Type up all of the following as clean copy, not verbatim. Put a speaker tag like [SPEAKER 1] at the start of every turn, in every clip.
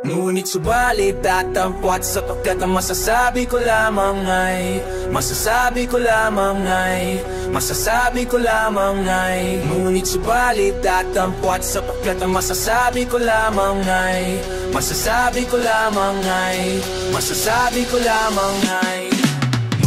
[SPEAKER 1] Ngunit subalit tatampot sapagkat ang masasabi ko lamang ay Masasabi ko lamang ay Masasabi ko lamang ay Ngunit subalit tatampot sapagkat ang masasabi ko lamang ay Masasabi ko lamang ay Masasabi ko lamang ay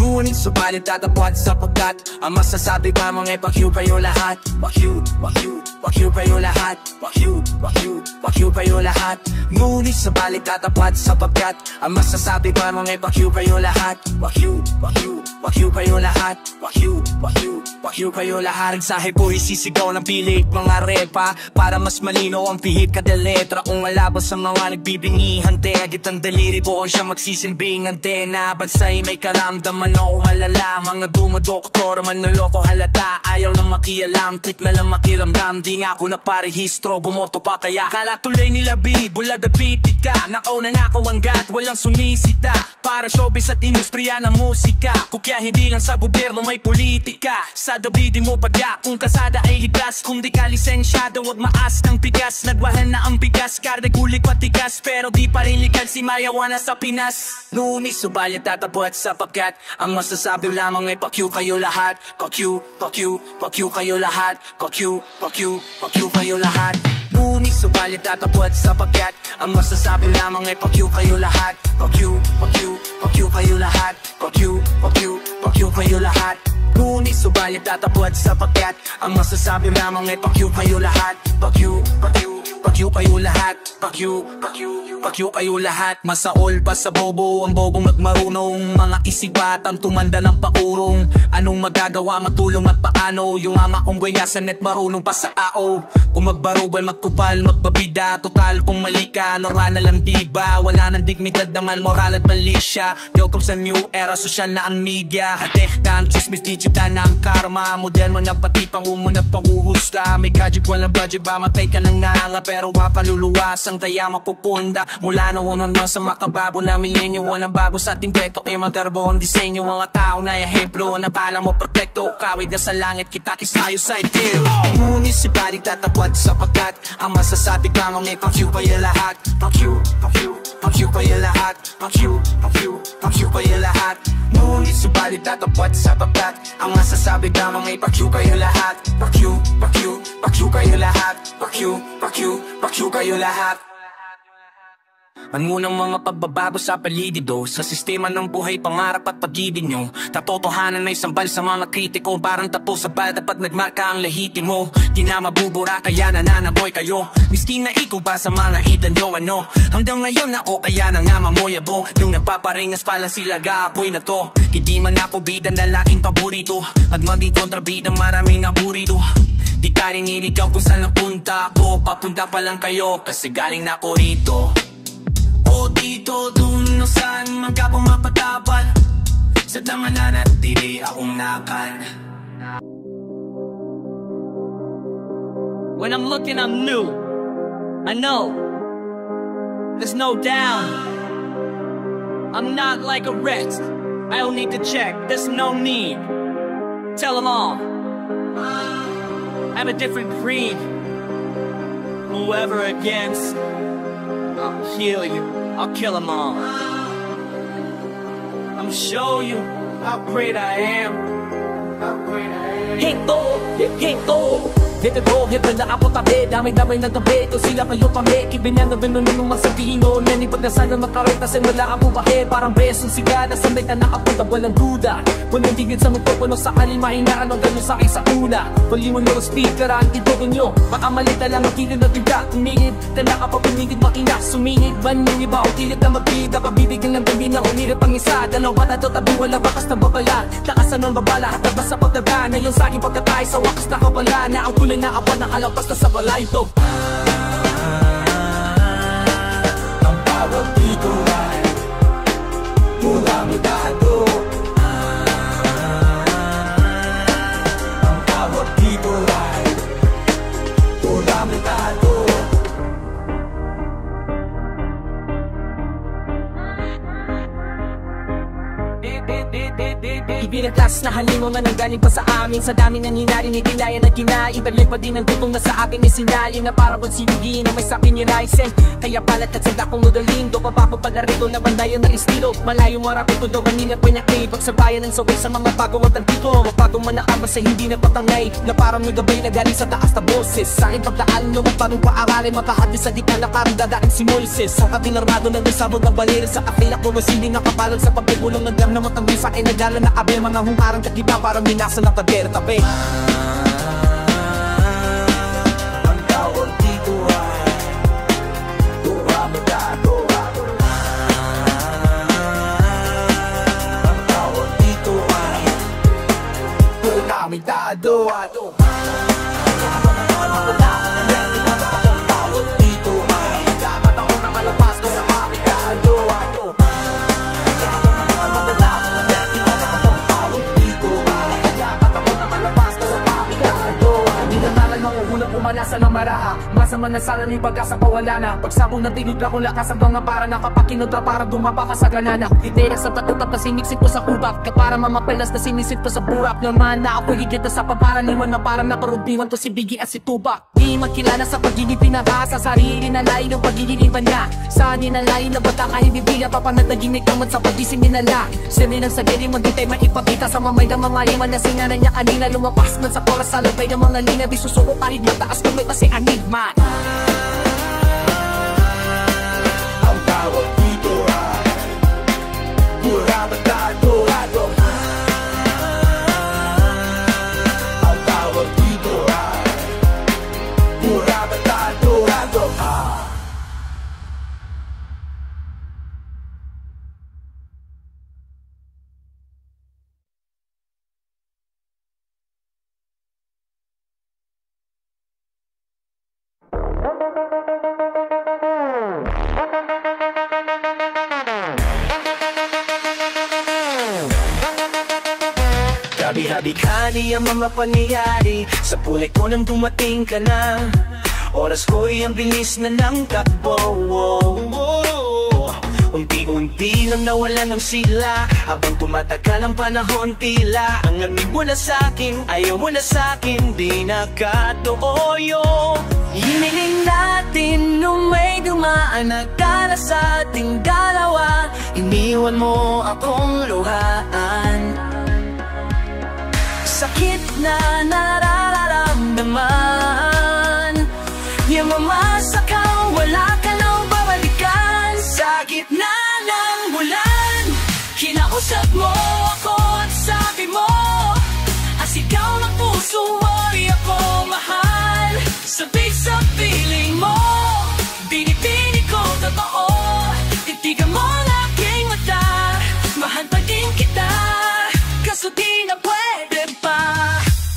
[SPEAKER 1] Ngunit subalit tatampot sapagkat ang masasabi lamang ay Fuck you kayo lahat. Fuck you, fuck you, fuck you kayo lahat. Fuck you, fuck you, fuck you kayo lahat. Ngunit subalit tatapat sapagkat ang masasabi lamang ay Fuck you kayo lahat. Fuck you, fuck you, fuck you kayo lahat. Fuck you, fuck you, fuck you kayo lahat. Mensahe ko isisigaw ng pilit mga repa para mas malino ang pihit kada letra. Kung malabas ang mga nagbibingihan tegit ang daliri ko siya magsisilbing antena. Bansay may karamdaman o malala mga dumadoktor manloloko halata. Ayaw lang makialam, trip na lang makiramdam. Di nga ako na parehistro, bumoto pa kaya kala tuloy nila bulad at pitit ka. Nakauna na ako hanggat walang sumisita para showbiz at industriya ng musika. Kung kaya hindi lang sa gobyerno may politika. Sa dabidi mo pagya kung kasada ay ligas. Kung di ka lisensyado wag maas ng bigas. Nagwahan na ang bigas, karde gulik patigas. Pero di pa rin ligal si Mayawana sa Pinas. Ngunit subalit tatapot sapagkat ang masasabi lamang ay Fuck you kayo lahat. Fuck you, fuck you, fuck you kayo lahat. Fuck you, fuck you, fuck you kayo lahat. Ngunit subalit tatapot sapagkat ang masasabi lamang ay Fuck you kayo lahat. Fuck you, fuck you, fuck you kayo lahat. Fuck you, fuck you, fuck you kayo lahat. Ngunit subalit tatapot sapagkat ang masasabi lamang ay Fuck you kayo lahat. Fuck you, fuck you, fuck you kayo lahat. Fuck you, fuck you, fuck you kayo lahat. Masaol pa sa bobo ang bobong nagmarunong. Mga isibatang tumanda ng pakurong. Anong magagawa matulong at paano? Yung ama kong buyasan at marunong pa sa ao. Kung magbarubal magkupal magbabida. Total kung mali ka normal na lang diba. Wala nang dignidad naman moral at mali siya. Welcome sa new era social na ang media. Hatek ka ang chismis digital na ang karma. Model mo na pati pangumunap panguhusga. May gadget walang budget ba matay ka ng nanga. Pero mapaluluwas ang daya mapupunda. Mula noon hanggang sa makababo na milenyo. Walang bago sa ating beto ay magarbo ang disenyo. Mga tao na ehemplo na pala mo protekto. Kawid na sa langit kita kisayo sa itil. Ngunit si balik tatapot sapagkat ang masasabi lamang ay Fuck you kayo lahat. Fuck you, fuck you, fuck you kayo lahat. Fuck you, fuck you, fuck you kayo lahat. Ngunit subalit tatapot sapagkat ang masasabi lamang ay Fuck you kayo lahat. Fuck you, fuck you, fuck you kayo lahat. Fuck you, fuck you, fuck you kayo lahat. Mangunang mga pagbabago sa palidido. Sa sistema ng buhay, pangarap at pag-ibig nyo. Tatotohanan na isambal sa mga kritiko. Parang tapos sa balda pag nagmarka ang lahiti mo. Di na mabubura kaya nananaboy kayo. Miskin na ikaw ba sa mga idan nyo ano? Hanggang ngayon ako kaya na nga mamoyabo. Nung nagpaparingas pala sila gaapoy na to. Hindi man ako bida na laking paborito. At maging kontrabida maraming aburito. Di ka rin iligaw kung saan napunta ako. Papunta pa lang kayo kasi galing na ako rito. O dito dun no saan man ka pumapatapal. Sa tama na natili akong nakan.
[SPEAKER 2] When I'm looking I'm new. I know there's no down. I'm not like a rest. I don't need to check, there's no need. Tell them all I'm a different breed. Whoever against, I'll heal you, I'll kill them all. I'll show you how great I am. How great I am.
[SPEAKER 3] Hito, dito ko, hito na ako tabi. Damay-damay na gabi, ito sila kayo pami. Kibinyan na binunong masabino. Nanipag na sana makaretas ay wala ang bubahe. Parang besong siga na sanday na nakapunta walang duda. Walang tigil sa magpupuno sa kanil mahinaan ang gano'n sa akin sa una. Pali mo nyo speaker ang itodo nyo. Baka malita lang ang kilid na tiga. Tumingid, tala ka pa pinigid makina. Sumingid, ban yung iba o kilid na magbida. Pabibigyan ng dami na umirip ang isa. Dalawa na to tabi wala bakas na babala. Takasan ng babala at labas sa pagdaga. Na yung sa aking pagkatay sa wakas na kabala. Na ang kulay na kapan na kalagpas na sa balay ito.
[SPEAKER 1] Ang bawat dito ay mula mo dito. Ang bawat dito ay mula mo dito.
[SPEAKER 3] Bibig ng class na halimo man ang galing pa sa amin. Sa dami na ninarinig, kinaya na kinain. Taglay pa din ang tutong na sa akin isinali. Na para bang sinigin na may sakin yung rising. Kaya palat at sanda kong nudaling. Do papapapagarito na bandayan ng estilo. Malayo mo rapid ko do kanina pinakay. Pagsabayan ng sabay sa mga bago at antiko. Mapagong manakama sa hindi na patangay. Na parang may gabay na galing sa taas na boses. Sa aking pagdaan no magparong paaralin. Makahadis sa dikna na parang dadaing si Moises. Sa kating armado ng nasabog ng balera. Sa kapilak ko masiling ang kapalag sa pagpibulong ng dam na matanggi sa akin. Nagdala na kabe mga humarang kakiba. Parang minasa ng tabera tabi.
[SPEAKER 1] Ang tawag dito ay Duramedado. Ang tawag dito ay Duramedado.
[SPEAKER 3] Nasa ng maraha, masama na sana ni pag-asa pawala na. Pagsabong ng tinudla kong lakas ang mga para nakapakinudra para dumapa ka sa ganana. Itera sa tatutap na siniksit ko sa kubak. Ka para mamapelas na sinisit ko sa burak. Naman na ako higit na sa paparaniwan na parang naparubiwan to si Biggie at si Tupac. Di magkilala sa pagiging pinaka sa sarili na lain ng pagiging iba niya. Saan ninalain na bata kahit bibigyan papanatagimik naman sa pag-ising ninala. Sinin ang sagili magintay maipakita sa mamay ng mga liman na singanan niya kanina. Lumapas man sa koras sa labay ng mga linga. Di susuko kahit mataas may kasi anigma.
[SPEAKER 1] Ang tawag dito ay Duramedado. Ang tawag dito ay Duramedado. Habi-habi ang mga pangyayari. Sa pulit ko nang dumating ka na. Oras ko'y ang bilis na ng takbo. Unti-unti nang nawala ng sila. Habang tumatagal ang panahon tila ang amig mo na sa'kin, ayaw mo na sa'kin. Di nakatuoyo. Hiniling natin nung may dumaan na kala sa ating dalawa. Iniwan mo akong luhaan. Sakit na nararamdaman. Yung mamasa ka, wala ka nang babalikan. Sa gitna ng bulan, kinausap mo ako at sabi mo, asigaw ng puso mo'y ako mahal. Sabik sa piling mo, binibini ko totoo. Titigan mo ang aking mata, mahal pa din kita, kaso di na pwede pa.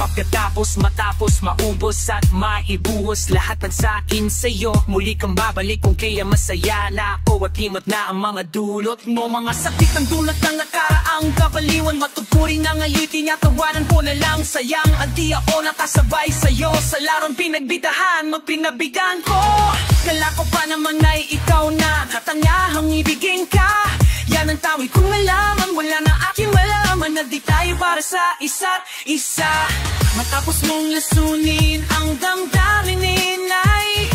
[SPEAKER 1] Pagkatapos matapos maubos at maibuhos lahat ng sakin sa'yo, muli kang babalik kung kaya masaya na ako at himot na ang mga dulot mo. Mga sakit ng dulot ng nakaraang kabaliwan, matuturi na ngayon tinatawanan ko na lang. Sayang at di ako nakasabay sa'yo sa larong pinagbidahan, magpinabigan ko. Kala ko pa naman ay ikaw na katangahang ibigin ka. Yan ang tawid kong malaman, wala na aking malaman na di tayo para sa isa't isa. Matapos mong lasunin ang damdamin ay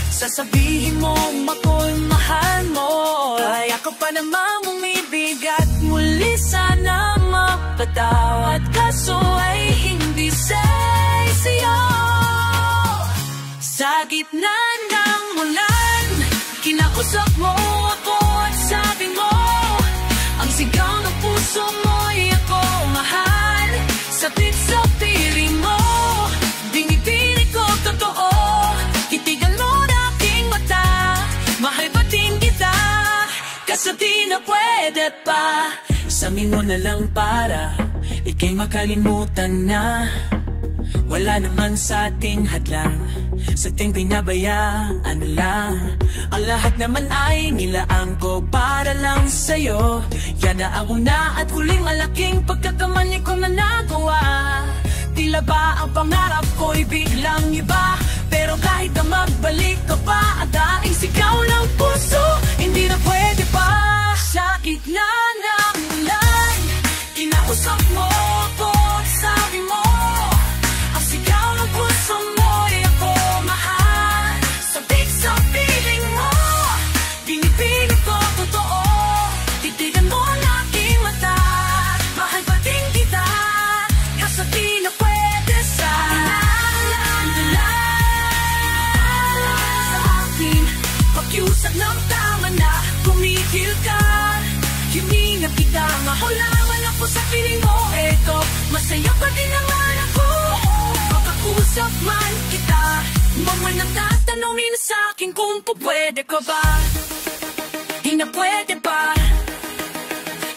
[SPEAKER 1] sasabihin mong ako'y mahal mo. Kaya ko pa namang umibig at muli sana mapatawad, kaso ay hindi sa'yo. Sa gitna ng ulan, kinausap mo ako at sabi mo, ang sigaw ng puso mo'y ako mahal. Sabit sa piling mo, binibini ko totoo. Titigan mo na aking mata, mahal pa din kita, kaso di na pwede pa. Sabihin mo na lang para ika'y makalimutan na. Wala naman sa ating hadlang, sa ating pinabayaan lang. Ang lahat naman ay nilaan ko para lang sa'yo. Yan na ang una at huling malaking pagkakamali ko na nagawa. Tila ba ang pangarap ko'y biglang iba, pero kahit na magbalik ka pa, at daing sigaw ng puso, hindi na pwede pa. Sa gitna ng ulan, kinausap mo
[SPEAKER 3] piling mo eto, masaya pa din naman ako. Makakusap man kita, huwag man ang tatanungin sa'kin kung pwede ka ba, hindi na pwede ba.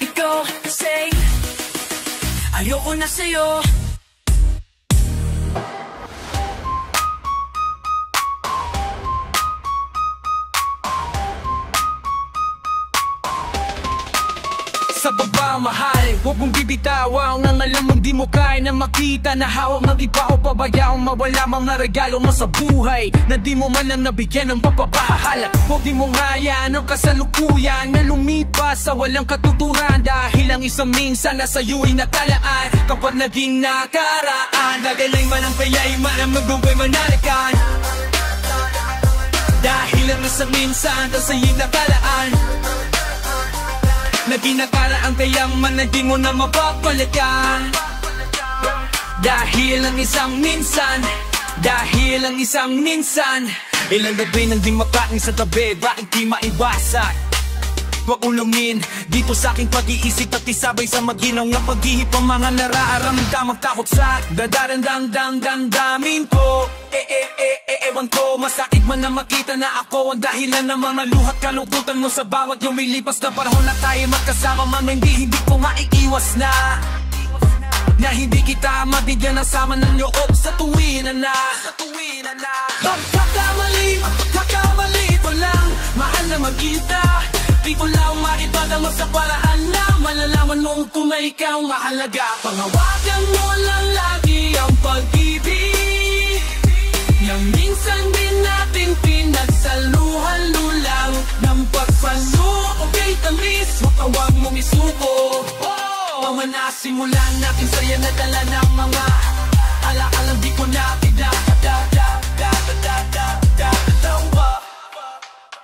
[SPEAKER 3] Ikaw say, ayoko na sa'yo.
[SPEAKER 1] Sa pagmamahal, huwag mong bibitawan ang alam mong di mo kaya na makita na hawak ng iba o pabayaan mawala mga regalo mo sa buhay na di mo man lang nabigyan ng pagpapahal. Huwag di mong hayaan ang kasalukuyan na lumipas sa walang katuturan dahil ang isang minsan na sa'yo'y natalaan kapag naging nakaraan. Nagalay man ang kaya'y man ang magbubuhay manalikan dahil ang isang minsan na sa'yo'y natalaan. Naging nakaraan kayang man na di mo na mapapalikan dahil ang isang minsan, dahil ang isang minsan. Ilang gabi nang di makain sa tabi, bakit di maiwasak? Huwag ulungin dito sa aking pag-iisip at isabay sa maginaw ng paghihip ang mga nararamdamang takot sa dadarandang-dang-damin ko. Ewan ko, masakit man na makita na ako ang dahilan ng mga luhat kalungkutan mo sa bawat lumilipas na panahon na tayo magkasama man. Hindi ko maiiwas na hindi kita mabigyan ng sama ng loob sa tuwin na Pagkakamali ko lang, mahal na magkita. Di ko lang maibada mo sa paraan na malalaman mong kung may ikaw mahalaga. Pangawagan mo lang lagi ang pag-ibig yang minsan din natin pinagsaluhan lulang ng pagpano. Okay, tamis, huwag mong isuko. Mga nasimulan natin saya na dala ng mga ala-alam di ko na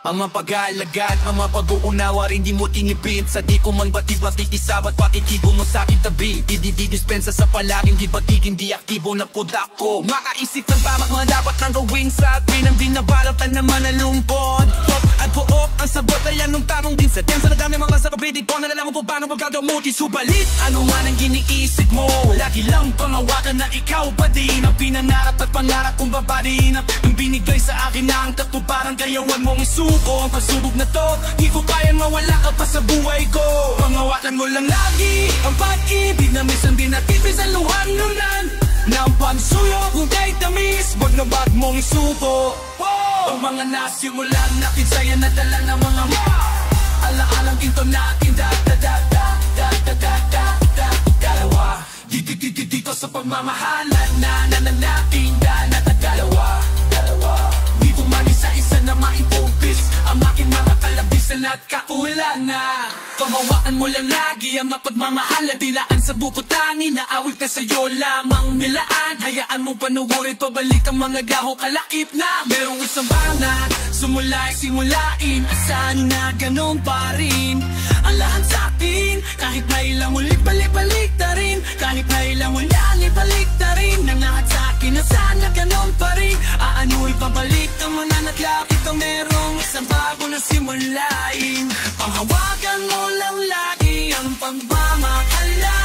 [SPEAKER 1] ang mga pag-aalagad, ang mga pag-uunawa rin di mo tinipid. Sa di ko man bati-bati isabat pakikibo mo sa aking tabi. Di-dispensa sa palaging di batigin di aktibo na pudak ko. Makaisip ng pamak mga dapat nang gawin sa atin ang binabalatan naman na lungkot. At buok ang sagot ay anong tanong din sa tensa na dami mga sa kabidig ko. Nalalaman ko paano magkagamuti subalit ano man ang giniisip mo. Lagi lang pangawakan na ikaw pa din ang pinangarap at pangarap kong babadiin. Ang binigay sa akin na ang katuparan kaya huwag mong isuko. Ang pagsubok na to, di ko kayang mawala ka pa sa buhay ko. Pangawakan mo lang lagi ang pag-ibig na minsan din natipis ang luhan-lunan ng pagsuyo kung kahit tamis, wag na wag mong isuko. Ang mga nasimulan natin saya na dala ng mga ala-alang ginto natin dalawa. Dito sa pagmamahalan na natin natagalawa. Di ko man isa-isa na maipupis ang aking mga kalabisan at kakulangan. Pamawakan mo lang lagi ang mapagmamahal at dilaan sa bukutani na awit ka sa'yo lamang nilaan. Hayaan mo panuburin pabalik ang mga gaho kalakip na merong isang banat simulain asan na ganun pa rin ang lahat sa atin. Kahit na ilang ulit balik na rin, kahit na ilang ulit balik na rin ang lahat sa akin na sana ganun pa rin. Aano'y pabalik ng mga naglapit ang merong isang bago na simulain. Panghawagan mo lang lagi ang pagmamakala.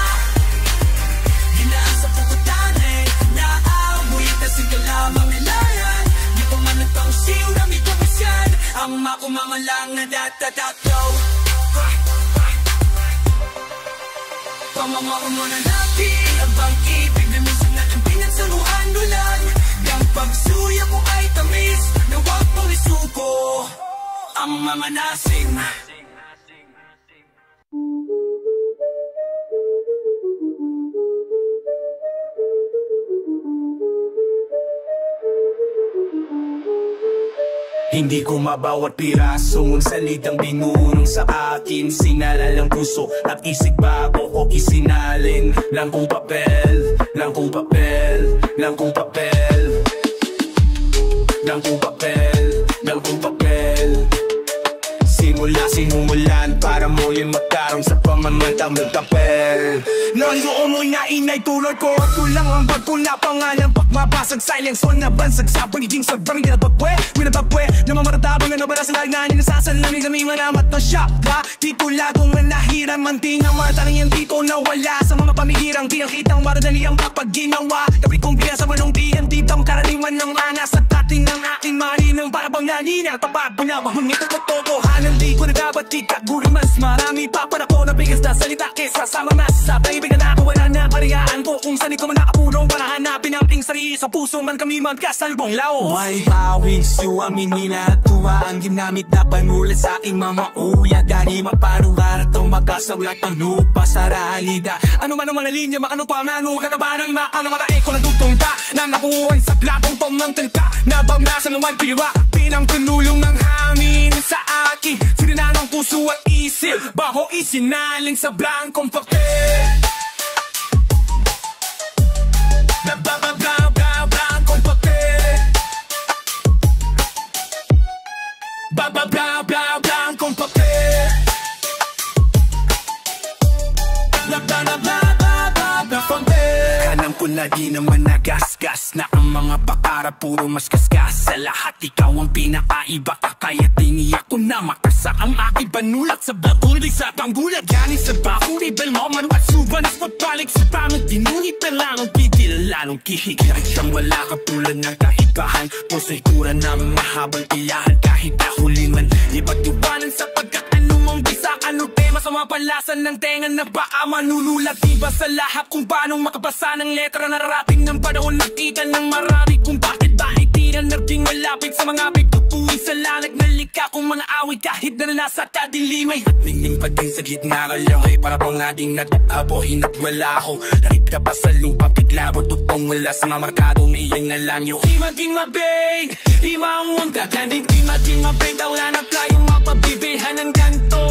[SPEAKER 1] Ginaan sa pukutane na amoy tasing ka lamang nilayan. Di ko man nagpausiw na may kapisyan ang makumamalang na datatato. Pamamaroon mo na natin ang pag-ibig na minsan natin pinagsaluhan lulan. Yang pagsuya mo ay tamis na huwag mong isuko ang mga nasing. Hindi ko mabawat pirasong salitang binunong sa akin. Sinalalang puso at isip bago ko isinalin. Lang kong papel, lang kong papel, lang kong papel, lang kong papel, lang kong papel. mula simulan para muling magkaroon sa pamamantang magkapel. Nandoon mo'y nainay tulad ko at kulang ang bag ko na pangalan. Pagmabasag silence on na bansag sa pagiging sabrang ginabagwe. Winabagwe na mamaratabang na nabara sa lagnanin. Nasasalami kami manamat na siya ba? Titulagong manahiran man di nga mataling yan dito nawala sa mga pamihirang di ang kitang maradali ang kapag-ginawa. Gabi kong pinasa mo nung di ang ditang karaniwan ng mana sa dating ng aking maninang para bang nanina. Papagpanawa hangit at totohanan di ko na dapat ikaguri. Mas marami pa para ko na bigas na salita kesa sa mga masasabay. Ibigan ako wala na pariyaan ko kung saan ko man nakapulong para hanapin ang ting sarili sa puso man kami magkasalbong lao. May pawis suamin minatuwa ang ginamit na pangulat sa aking mga uya. Dari maparugar at magkasawlat ang lupa sa realidad. Ano man ang mga linya makano pa manu katabanan makano matae ko na dugtong ta na nakuhay sa platong pamangtan ka na bangnasan naman pira pinang pinulong ng hangin sa akin. Sininan ang puso at isip baho isinaling sa blankong papel. Blankong papel. Blankong papel. Alam ko na di naman nagasgas na ang mga pakara puro mas kaskas. Sa lahat ikaw ang pinakaiba ka kaya tiniyak ko na makasa ang aking panulat sa bakuli sa panggulat. Galing sa bakuli belmo man at subanas pagpalik sa pamang tinungi pelang ang pidil lalong kihig. Kahit siyang wala ka tulad ng kaibahan puso'y kura na mahabang iyahan kahit nahuli man iba't iwanan sapagkat anumang bisa ano tema sa mga palasan ng tenga na baka manunulat. Iba sa lahat kung paano makabasa ng letra nararating ng panahon. Nakita ng marami kung bakit ba di na naging malapit sa mga pagtutuwi sa langit. Nalika kung mga awit kahit na nasa tadilimay at ningning pa din sa gitna kalaway para pang ating natabohin at wala ako. Nakit ka pa sa lupa piglabo tutong wala sa mga markado iyan na lang yung di maging mabig di maungang kakanding di maging mabig daw na naglayong mapabibihan ng ganto.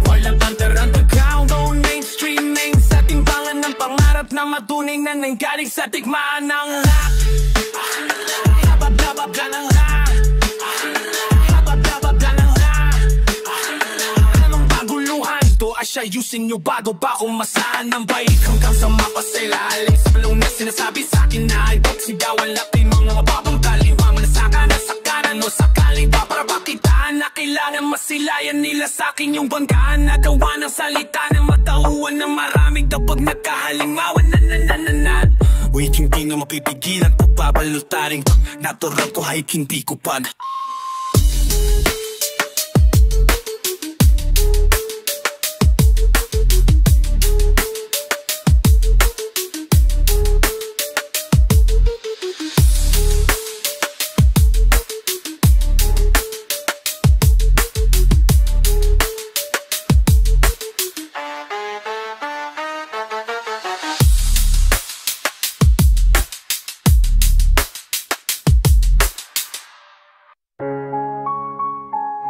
[SPEAKER 1] Walang pantaran pagkaon doon mainstream name sa timbangan ng pangarap na matunay na nanggaling sa tigmaan ng hak. Habab-habab ng hak. Habab-habab ng hak. Anong baguluhan? Ito ay siya ayusin nyo bago ba umasahan ng bait hanggang sa mapasela. Aling sa balong na sinasabi sa akin na ay pagsigawan lapi mga mababang kaliwang nasaka na sakanan o sakaling pa para pakitaan na kailangan masilayan nila sa akin yung banggaan na gawa ng salita na matauhan ng maraming kapag nagkahalingawan na. Wait, hindi na mapipigilan pagbabalutaring natural ko kahit hindi ko pa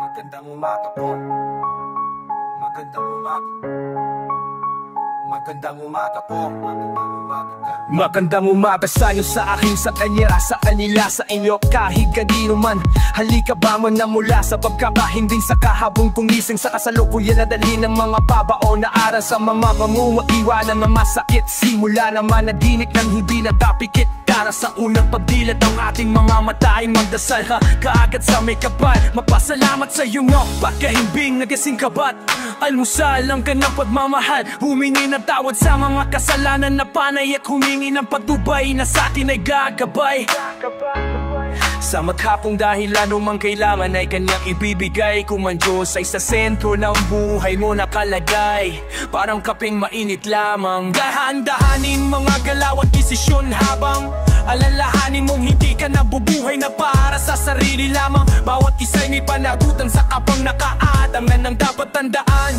[SPEAKER 1] Magandang umaga po. Magandang umaga. Magandang umaga po. Magandang umaga sa'yo, sa akin, sa kanya, sa kanila, sa inyo, kahit kanino man. Halika ba mo na mula sa pagkakahinding sa kahabong pumising sa kasalukuyan na dalhin ng mga babao na aral sa mga pamuwa. Iwanan na masakit, simula naman na dinik ng hindi natapikit. Para sa unang pagdilat ng ating mga mata ay magdasal ha kaagad sa may kapat. Magpasalamat sa iyong pagkahimbing nagising kabat. Almusal ang kanang pagmamahal, humingi ng tawad sa mga kasalanan na panay at humingi ng patubay na sa atin ay gagabay. Sa maghapong dahilan umang kailangan ay kanyang ibibigay. Kung ang Diyos ay sa sentro ng buhay mo nakalagay, parang kapeng mainit lamang. Dahan-dahanin mga galaw at desisyon habang alalahanin mong hindi ka nabubuhay na para sa sarili lamang. Bawat isa'y may panagutan sa kapang nakaatangan ng dapat tandaan.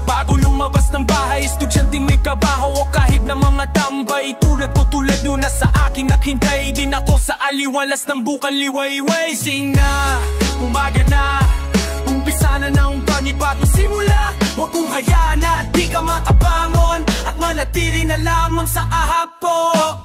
[SPEAKER 1] Bago lumabas ng bahay, estudyanteng may kabaho o kahit na mga tambay. Tulad ko tulad nyo na sa aking naghintay din ako sa aliwalas ng bukal liwayway. Sing na, umaga na, umpisa na ng panibagong simula. Huwag kong hayaan na di ka makabangon at manatili na lamang sa ahapon.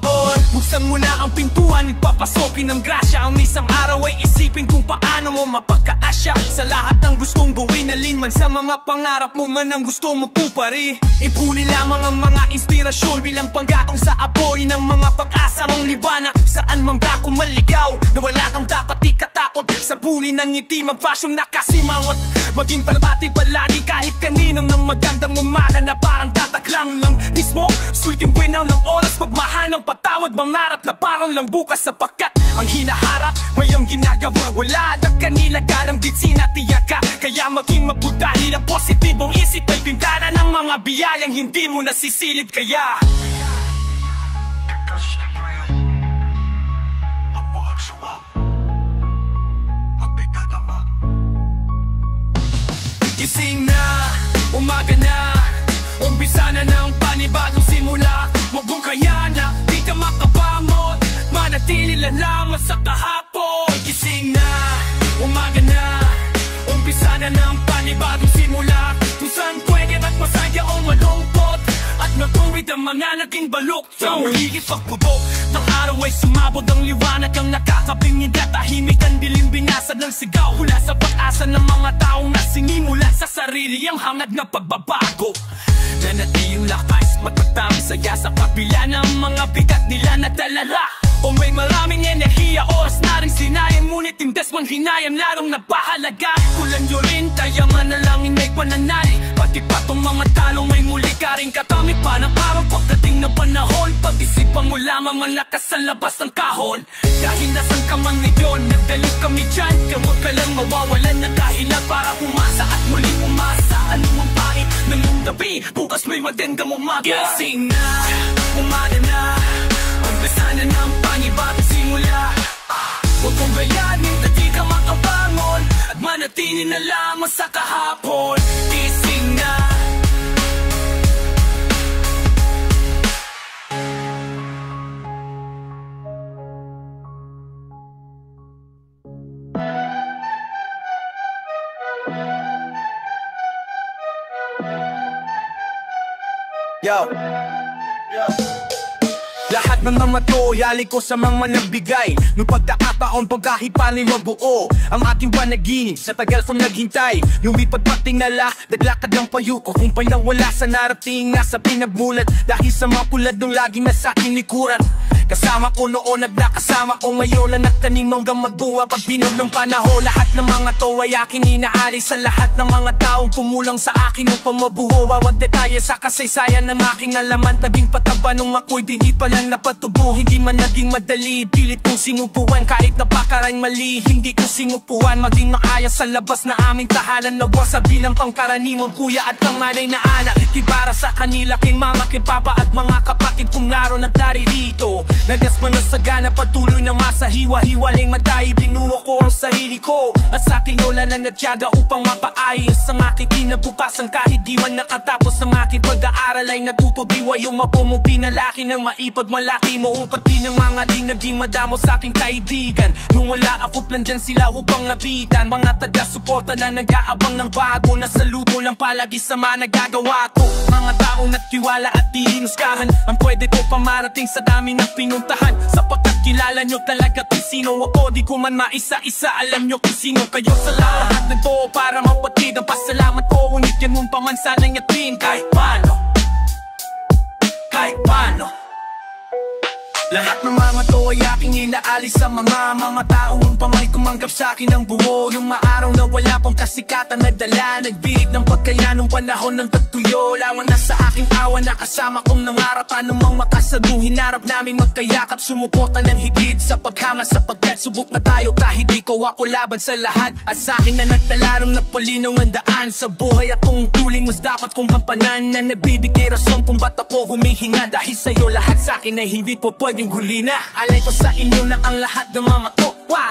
[SPEAKER 1] Buksan mo na ang pintuan, ipapasukin ng grasya. Ang isang araw ay isip isipin kung paano mo mapagkaasya sa lahat ng gustong gawin. Alin man sa mga pangarap mo man ang gusto mo pupari. Ipunin lamang ang mga inspirasyon bilang panggatong sa apoy ng mga pag-asa mong liwanag. Saan man ka kumaligaw na wala kang dapat ikatakot. Sa buli ng ngiti magpasyong nakasimangot. Maging palabati palagi kahit kaninong ng magandang umaga na parang tataklang ng mismo. Sweet yung buwinaw ng oras, pagmahal ng patawad, mangarap na parang lang bukas. Sapagkat ang hinaharap ngayong ginagawa wala na kanila garambit sinatiyak ka. Kaya maging mabudali na positibong isip ay bintana ng mga biyayang hindi mo nasisilip. Kaya gising na, umaga na, umpisa na ng panibagong simula. Huwag mong kaya na, di ka makabangon, manatili lang lamang sa kahapon. Gising na, umaga na, umpisa na ng panibagong simula. Kung saan pwede ba't masaya o malungkot, at matuwid ang mga naging balok. Sa muligit pagbubok ng araw ay sumabog ang liwanag, ang nakakapingid at tahimik ang dilim binasad ng sigaw. Mula sa pag-asa ng mga taong nasinimulan sa sarili ang hangad na pagbabago. Nanatiyong lakas, magpagtami saya sa kapila ng mga bigat nila na dalala. O may maraming enerhiya, oras na rin sinayang, ngunit tindas mang hinayang larong napahalaga. Kulang nyo rin, kaya manalangin may pananali. Pati pa tong mga talong may muli ka rin katamit pa na parang pagdating ng panahon. Pag-isipan mo lamang ang lakas sa labas ng kahon. Dahil nasan ka man ngayon, nagdalip kami dyan. Kamot ka lang mawawalan na dahilan para umasa at muling umasa. Ano mang pangit ng iyong gabi, bukas may magandang umaga. Gising na, umaga na, umpisa na ng panibagong simula. Huwag mong gayanin na di ka makabangon, at manatili na lamang sa kahapon. Gising na. Yo. Lahat ng mga to, yali ko sa mga nagbigay nung pagkakataon pagkahipanin mabuo ang ating panaginip sa tagal kong naghintay. Yung ipagpating nala, naglakad ng payuko kung pa'y nawala sa narating nasa pinagmulat. Dahil sa mga pulad nung laging nasa aking likuran. Kasama ko noon at nakasama ko ngayon, na nagtanim hanggang magbuwa pag binog ng panahon. Lahat ng mga to ay aking inaari sa lahat ng mga taong pumulang sa akin upang mabuo. Bawat detalye sa kasaysayan ng aking alaman, tabing pataba nung ako'y di pa lang napatubo. Hindi man naging madali, pilit kong sinubuan kahit napakarang mali. Hindi ko sinupuan maging maayos sa labas na aming tahanan. Nagwa sa bilang pangkaraniwang kuya at panganay na anak. Para sa kanila king mama, king papa at mga kapatid kong naroon at naririto. Nagas man na sagana, patuloy na masahiwa-hiwaling matay. Binuo ko ang sarili ko at sa aking lola na nagtiyaga upang mapaayos ang aking kinabukasan. Kahit di man nakatapos ang aking pag-aaral ay natutubiwa yung mapumong pinalaki ng maipagmalaki mo. Pati ng mga di naging madamo sa aking kaibigan. Nung wala ako nandyan sila upang lapitan. Mga taga-suporta na nag-aabang ng bago, na saludo lang palagi sa mga nagagawa ko. Mga taong nagtiwala at di hinusgahan ang pwede ko pamarating sa dami ng pinuntahan. Sapagkat kilala nyo talaga kung sino ako, di ko man maisa-isa alam nyo kung sino kayo. Sa lahat ng to para mapatid ang pasalamat ko, ngunit yan mong paman sanang yatin. Kahit paano, kahit paano, lahat ng mga to ay aking inaalis sa mga taong pamay tumanggap sa akin ng buo. Yung maaraw na wala pang kasikatan nagdala, nagbiig ng pagkaya nung panahon ng tagtuyo. Lawan na sa aking awa na kasama kong nangarap, anumang makasadong hinarap namin magkayakap. Sumuporta ng higit sa paghanga sapagkat subok na tayo kahit ikaw ako laban sa lahat. At sa akin na nagtalarong napalinaw ang daan sa buhay at kung tuling mas dapat kong kampanan na nagbibigay rason kung ba't ako humihinga. Dahil sa'yo lahat sa akin ay hindi po pwedeng huli na. Alay ko sa inyo na ang lahat ng mga to.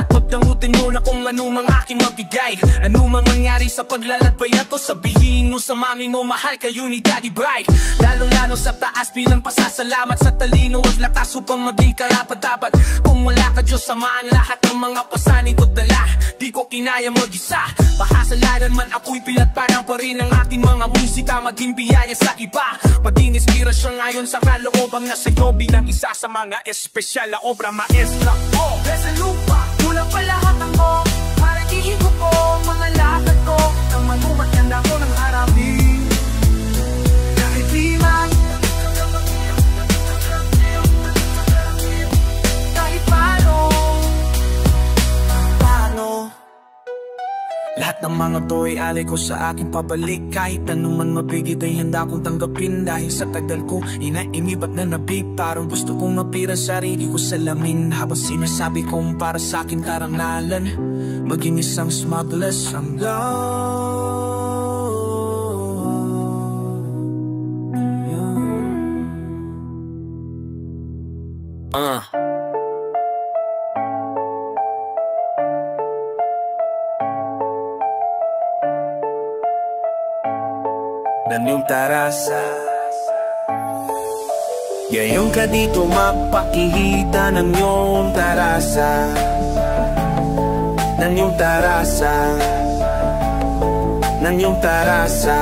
[SPEAKER 1] Pagdangutin mo na kung ano mang aking mabigay. Ano mang mangyari sa paglalakbay na to, sabihin mo sa mami mo mahal kayo ni Daddy Bright. Lalo-lalo sa taas bilang pasasalamat sa talino at lakas upang maging karapat-dapat. Kung wala ka Diyos, samaan lahat ng mga pasanin ko dala. Di ko kinaya mag-isa, pakasalanan man ako'y pinatparang pa rin ang ating mga musika. Maging biyaya sa iba, maging inspirasyon ngayon sa kaloobang na sa'yo bilang isa sa mga espesyal na obra maestra. Oh, Besa Lupa, kulang pa lahat ako. Lahat ng mga to'y alay ko sa akin pabalik. Kahit anuman mabigit ay handa kong tanggapin. Dahil sa tagal ko inaimib at nanabig, parang gusto kong mapira sarili ko sa lamin. Habang sinasabi kong para sa akin karangalan, maging isang smuggler's ang love. Nanyong tarasa, ngayon ka dito magpakihita ng iyong tarasa. Nanyong tarasa, nanyong tarasa.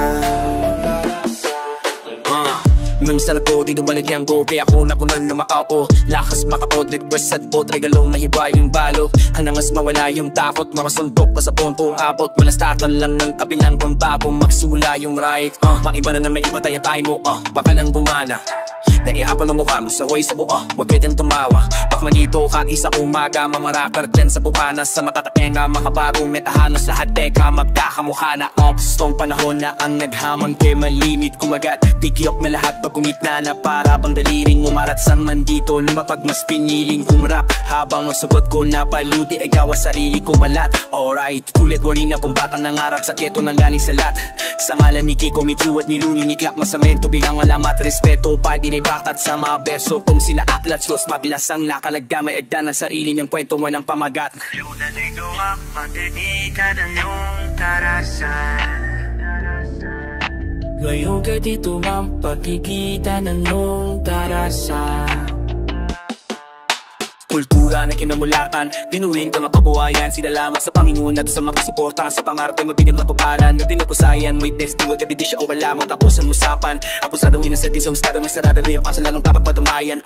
[SPEAKER 1] Nang salago, di dumalik yang go. Kaya ako nakunan na makaupo, lakas makapod, request at bot, regalong nahiba yung balo. Hanangas mawala yung takot, makasundok pa sa punto abot. Malastatan lang ng tabi ng pambabo, magsula yung right. Makiba na may iba tayo mo, baka nang bumana. Naiapal ang mukha mo sa way sa buo, wag pwedeng tumawa. Pakmanito ka isa umaga, mamarakar dyan sa bukana. Sa matatakenga, makabagong metahanos, lahat teka magkakamukha na. Gustong panahon na ang naghamon kay malimit kumagat. Tigyok na lahat pag umitna na para bang daliring umarat. San man dito lumapag mas piniling kumrap. Habang ang sagot ko na paluti ay gawa sarili ko malat. Alright, ulit wali na kung batang nangarap sa keto nang galing sa lat. Sa ngalan ni Kiko, Michu at Niluni, niklak masamento bilang alamat. Respeto pa din ay bakat sa mga berso. Kung sila aklat, sos mabilas ang nakalagda. May agda ng sarili niyang kwento mo ng pamagat. Luna na ituwak, magdedika na yung tarasan. Ngayon ka dito magpakikita ng yung tarasan. Kultura na kinamulatan, dinuwing ka mapabuhayan. Sila lamang sa Panginoon at sa mga suporta. Sa pangarap ay mabigyan matuparan. Nagdino ko sayan, may testigo, kabidi siya o wala mong tapos ang usapan. Ako sa dawin na sa tisong stado, may sarada na yung kasalanong dapat patumayan.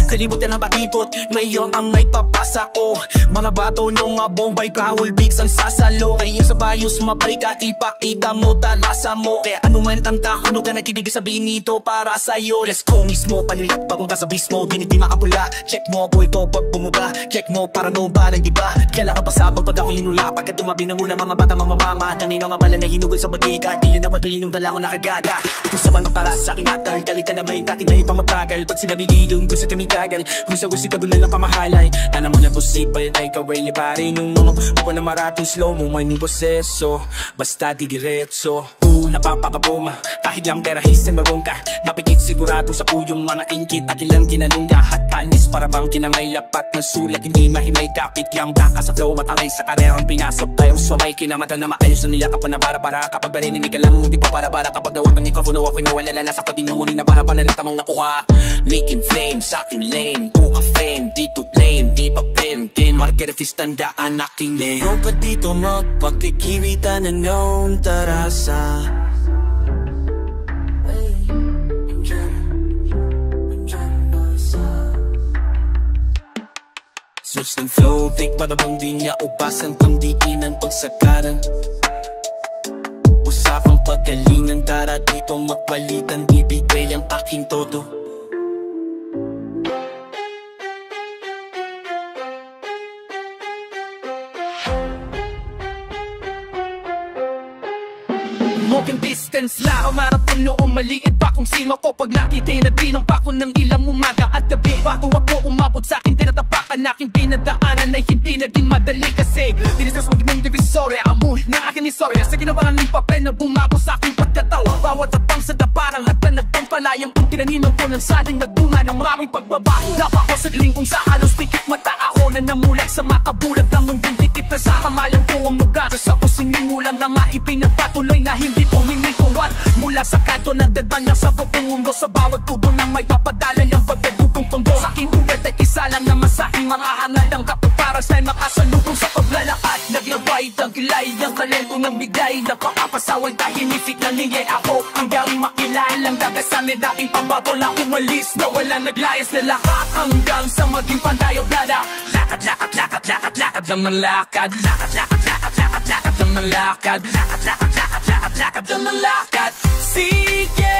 [SPEAKER 1] Kalibutan ang bakipot, ngayon ang may papasa ko. Mga bato nung mga bombay, kahul bigs ang sasalo. Ngayon sa bayos, mabalik at ipakita mo talasa mo. Kaya anuman ang takano ka nakikinig sabihin nito para sa'yo. Let's go mismo, panilat papunta sa bismo. Di makapula, check mo boy to pag bumaba. Check mo para no ba ng iba. Kailan ka pasabang pag ako hinula. Pagkat tumabi na muna mga bata mamamama. Kanino nga pala na hinugod sa batika. Di yun na matuloy yung dala ko nakagada. Kung sa mga para sa aking atal, kalita na may dati na ipamatragal. Pag sinabi lidong gusto tamigagal, kung sa gusto ka doon lang pamahalay. Alam mo na posible ay kaway ni pare nung ako na maratong slow mo may proseso. Basta di diretso napapakaboma, kahit lang pera hisen magong ka. Napikit sigurado sa puyong mga ingkit at ilang ginanong lahat. Panis para bang kinangay lapat ng sulat. Hindi mahimay kapit yang baka sa flow. Matangay sa karerang pinasok tayo sumay. Kinamata na maayos na nila kapag nabara-bara. Kapag barinig ka lang hindi pa para-bara. Kapag nawag ng ikaw funo ako'y nawala na sa pagdinumuni na para panalit tamang nakuha. Making flame sa aking lane, buka fame, dito blame, di pa blame. Din market at istandaan aking lane. Kung pa dito magpagkikimita na noon tarasa. Switch ng flow, take para bang di niya ubasan. Pangdiin ang pagsakaran. Usapang pagkalingan, tara dito magpalitan. Bibigay ang aking todo. Walking distance lang, marathon noong maliit pa kung sino ko. Pag nakitinabinang pa ko ng ilang umaga at gabi. Bago ako umabot sa akin, tinatapakan aking pinadaanan ay hindi naging madali. Kasi dinisas mo ginong divisory, amoy na aking istorya. Sa ginawa ng papel na bumago sa aking pagkatawa. Bawat atang sa daparang at na nagpampalayang kung tinaninong ko ng sading nagbunga ng maraming pagbabago. Dapa ko sa galing kung sa halos pikit mata ako na namulat sa makabulag ng mundong dikit na sa kamalang ko ang lugar. Sa kusingin mulang na nga ipinagpatuloy na hindi puminikuan mula sa kanto ng dadanya sa buong mundo. Sa bawat tubo nang may papadala niyang pagkagutong tondo. Sa aking ugat ay isa lang naman sa aking mga hangal. Ang kapag para sa'y makasalubong sa paglalakad. Naglabay, tagilay, ang talento ng bigay. Nakakapasaway, tahinifik na niyay ako. Hanggang makilalang dagasan ni dating pambato lang umalis na wala naglayas na lahat. Hanggang sa maging pantayo blada. Lakad, lakad, lakad, lakad, lakad lang ng lakad. Lakad, lakad, lakad, lakad, lakad lang ng lakad. Lakad, lakad, lakad, lakad, lakad lang ng lakad. Sige,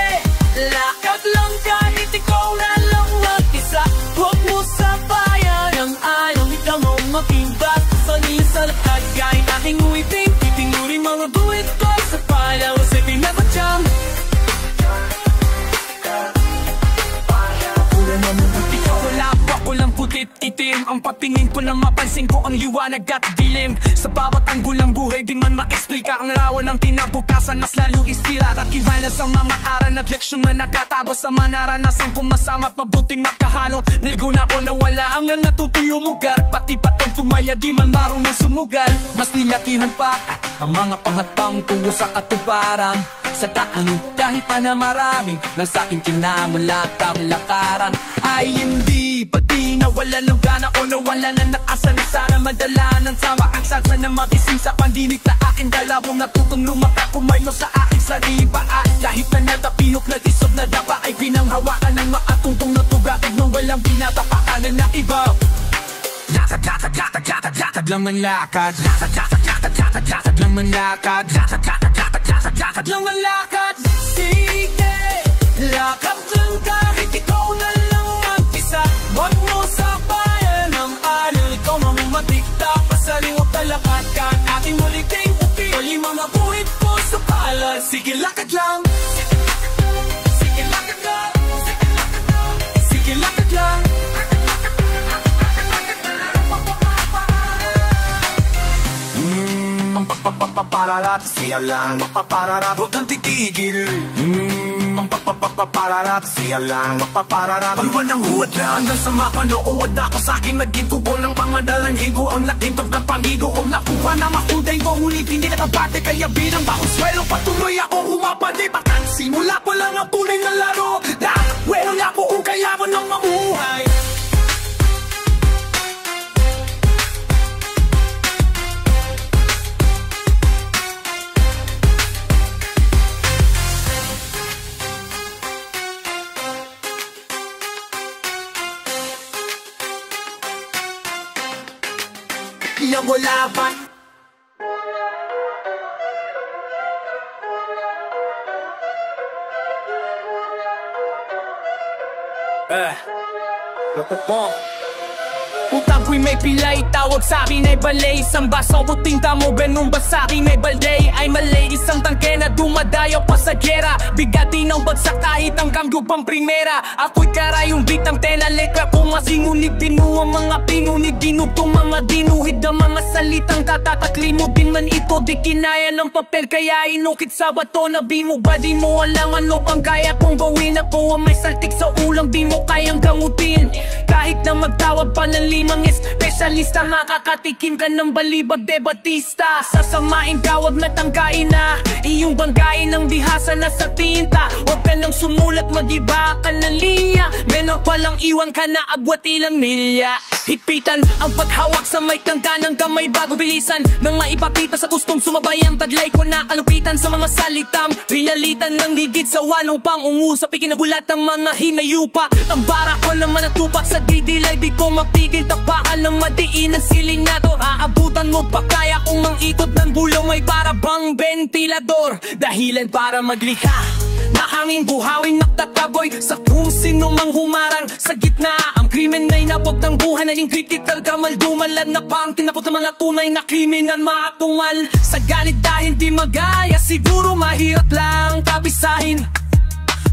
[SPEAKER 1] lakad lang kahit ikaw na lang mag-isa. Huwag mo sabayan ang ayaw, ikaw mo makibat. Sanay sa lakad, kahit ating uwiting, titingurin mo
[SPEAKER 3] ang patingin ko nang mapansin ko ang liwanag at dilim. Sa bawat anggol ng buhay di man ma-explika ang lawan ng kinabukasan, mas lalo istira at kiwala sa mga aral at leksyon na nakatago sa manaranasan kong masama at mabuting makahalo. Nilgo na ko na wala ang natutuyo lugar, pati patong tumaya di man marunong sumugal. Mas nilakihan pa ang mga pangatpang tungo sa katuparan sa taan dahil pa na maraming nasa aking kinamulat ang lakaran ay hindi pati nawala ng gana o nawala na nakasan na sana madala ng sama ang sansa na magising sa pandinig na aking dalawang natutong lumakakumayno sa aking saripa at kahit na natapihok na tisog na dapa ay pinanghawakan ng maatungtong na tugatid nung walang pinatapakanan na iba. Latag lang ang lakad, latag lang ang lakad, latag lang ang lakad. Sige, lakad lang kahit ikaw na lang mag-isa. Wag mo sa bayan ng alil, ikaw mamamadikta pasaling o talakad ka ating muliting upi. Wali mga buhit po sa palad. Sige, lakad lang. Sige, lakad lang. Sige, lakad lang. Papapapapararat, siya lang mapapararat, huwag kang titigil. Papapapapararat, siya lang mapapararat, paliwan ng huwad na hanggang sa mapanood ako sa akin naging tubo ng pangadalang higo ang nakintog ng pangigo kung nakuha na makuday ko ngunit hindi nakabate kaya bilang bakoswelo patuloy ako umapalipakan. Simula pa lang ang tunay na laro dahil welo na po kung kaya mo nang mamuhay. Yang mo laban Utang ko'y may pilay, tawag sa'kin ay balay. Isang baso puting damo, benumba sa'kin ay balday. Ay malay, isang tangke na dumadayo pa sa gera. Bigatin ang bagsak kahit ang kambyo pang primera. Ako'y karayong bitang tela, letra ko masingunig. Binuha mga pinunig, ginugtong mga dinuhid. Ang mga salitang katataklimod din man ito. Di kinaya ng papel kaya inukit sa bato. Nabi mo ba di mo alam ano pang kaya kong gawin? Ako ang may saltik sa ulang, di mo kayang gamutin. Kahit na magtawag pa ng limang espesyalista, makakatikim ka ng balibag debatista. Sasamain ka, wag na tangkain na iyong banggain ng bihasa na sa tinta. Huwag ka nang sumulat, mag-iba ka ng linya. Meron palang iwan ka na agwat ilang milya. Higpitan ang paghawak sa may tangka ng kamay bago bilisan nang maipakita sa gustong sumabay ang taglay ko na kalupitan sa mga salitang pinalitan ng higit sa walong pang-ungusap. Ikinagulat ang mga hinayupa. Ang bara ko naman natupak sa didilay, di ko mapigil tapakan ng madiin ang siling na to. Aabutan mo pa kaya kung mangikot ng bulong may para bang ventilador. Dahilan para maglikha na hanging buhawing naktataboy sa kung sino mang humarang sa gitna. Ang krimen ay napagtangguhan, naging critical kamaldumalan na pang tinapot ng mga tunay na kriminal maatungal. Sa galit dahil di magaya, siguro mahirap lang kapisahin.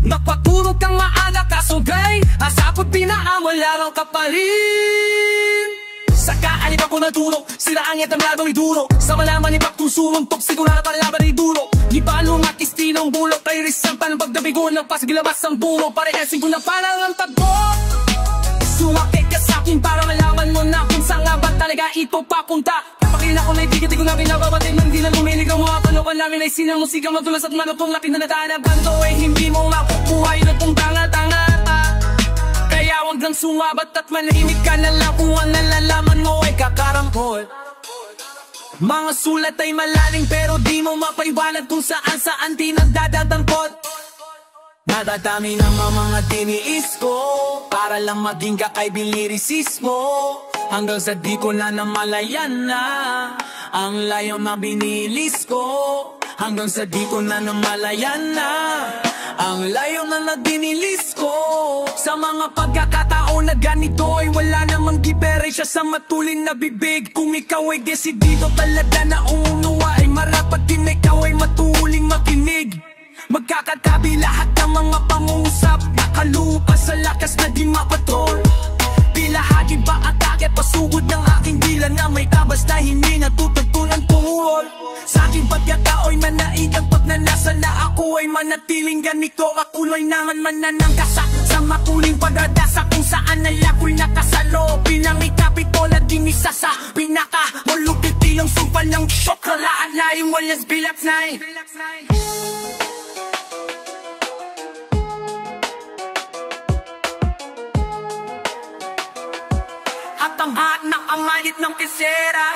[SPEAKER 3] Magpaturog kang maanak kasugay, asapot pinaamwala ng kaparin. Sa kaalip ako naturo, siraan at ang ladong iduro. Sa malaman ni Baktusurong tok, sigurado ang laban ay duro. Di balong at istilong bulok, kay risampan ang pagdabigo ng pasigilabas ang buro. Parehesin ko na parang ang tagbo. Sumakit ka sa'kin para malaman mo na kung saan nga ba talaga ito papunta. Pakila ko na ibigat, di ko na binababatid man di lang umilig ang mga kalokan namin ay sinamusigang madulas at manutong lapin na natanaban to ay hindi mo makukuha yun at kung tanga-tanga. Kaya huwag lang sumabat at manahimik ka na lang kung ang nalalaman mo ay kakarampol. Mga sulat ay malalim pero di mo mapaiwanag kung saan di nagdadadampot. Nadadami ng mga tiniis ko para lang maging kakaibing lirisismo. Hanggang sa di ko na namalayan na ang layo na binilis ko. Hanggang sa di ko na namalayan na ang layo na nabinilis ko. Sa mga pagkakataon na ganito ay wala namang diferensya sa matulin na bibig. Kung ikaw ay desidido talaga na umunuwa ay marapat din ikaw ay matuling makinig. Magkakatabi lahat ng mga pangusap, nakalupa sa lakas na di mapatrol. Tila lahat iba atake, pasugod ng aking dila na may tabas na hindi natutagpunan tungol sa aking pagkatao'y manaigang pagnanasa na ako ay manatiling ganito. Kakulay naman mananangkasa sa makuling pagradasa kung saan ay ako'y nakasalo bilang ikapitola din isa sa pinaka malupit ilang sumpal ng syokolaan na yung walas bilats na at ang hat na amalit ng kisera.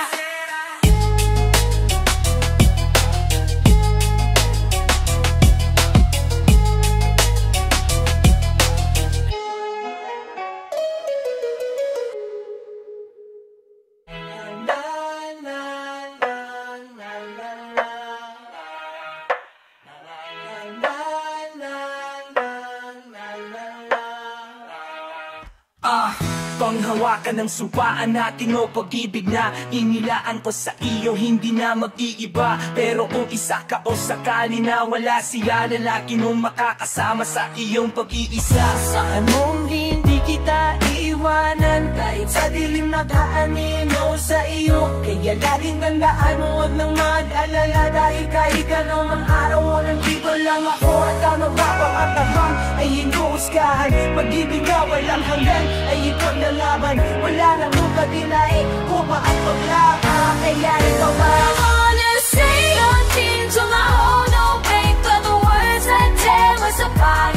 [SPEAKER 3] Panghawakan ng sumpaan natin o pag-ibig na inilaan ko sa iyo, hindi na mag-iiba. Pero kung isa ka o sakali na wala siya, lalaki nung makakasama sa iyong pag-iisa. Saan mong hindi kita iiwanan, kahit sa dilim na kaanino sa iyo. Kaya laging tandaan mo, huwag nang mag-alala, dahil kahit anong araw o nandito lang ako. At ang magpapangatabang ay hinuhusgahan, pag-ibig na walang hanggan ay ikot na laban. Wala na nung kadilay, kupa at paglaban. Kaya ikaw ba? I wanna say your thing to my own, no pain for the words that tear us apart.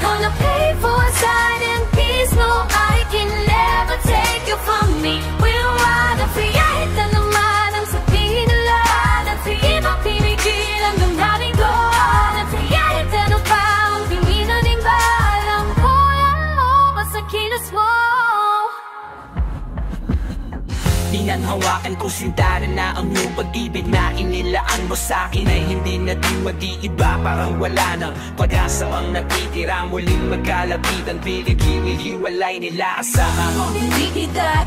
[SPEAKER 3] Gonna pay for silent peace, no I can never take you from me. We'll ride a free kahit na naman ang sabihin nila. At sige mapimigil ang damdamin ko. At kahit ano pa ang pininunin ba, alam ko basta kilos mo. Pinanhawakan ko sindaran na ang iyong pag-ibig na inilaan mo sa'kin ay hindi na di madi-iba. Parang wala nang pag-asa ang natitira, muling magkalapitan, pinag-iwalay nila kasama mo. Hindi kita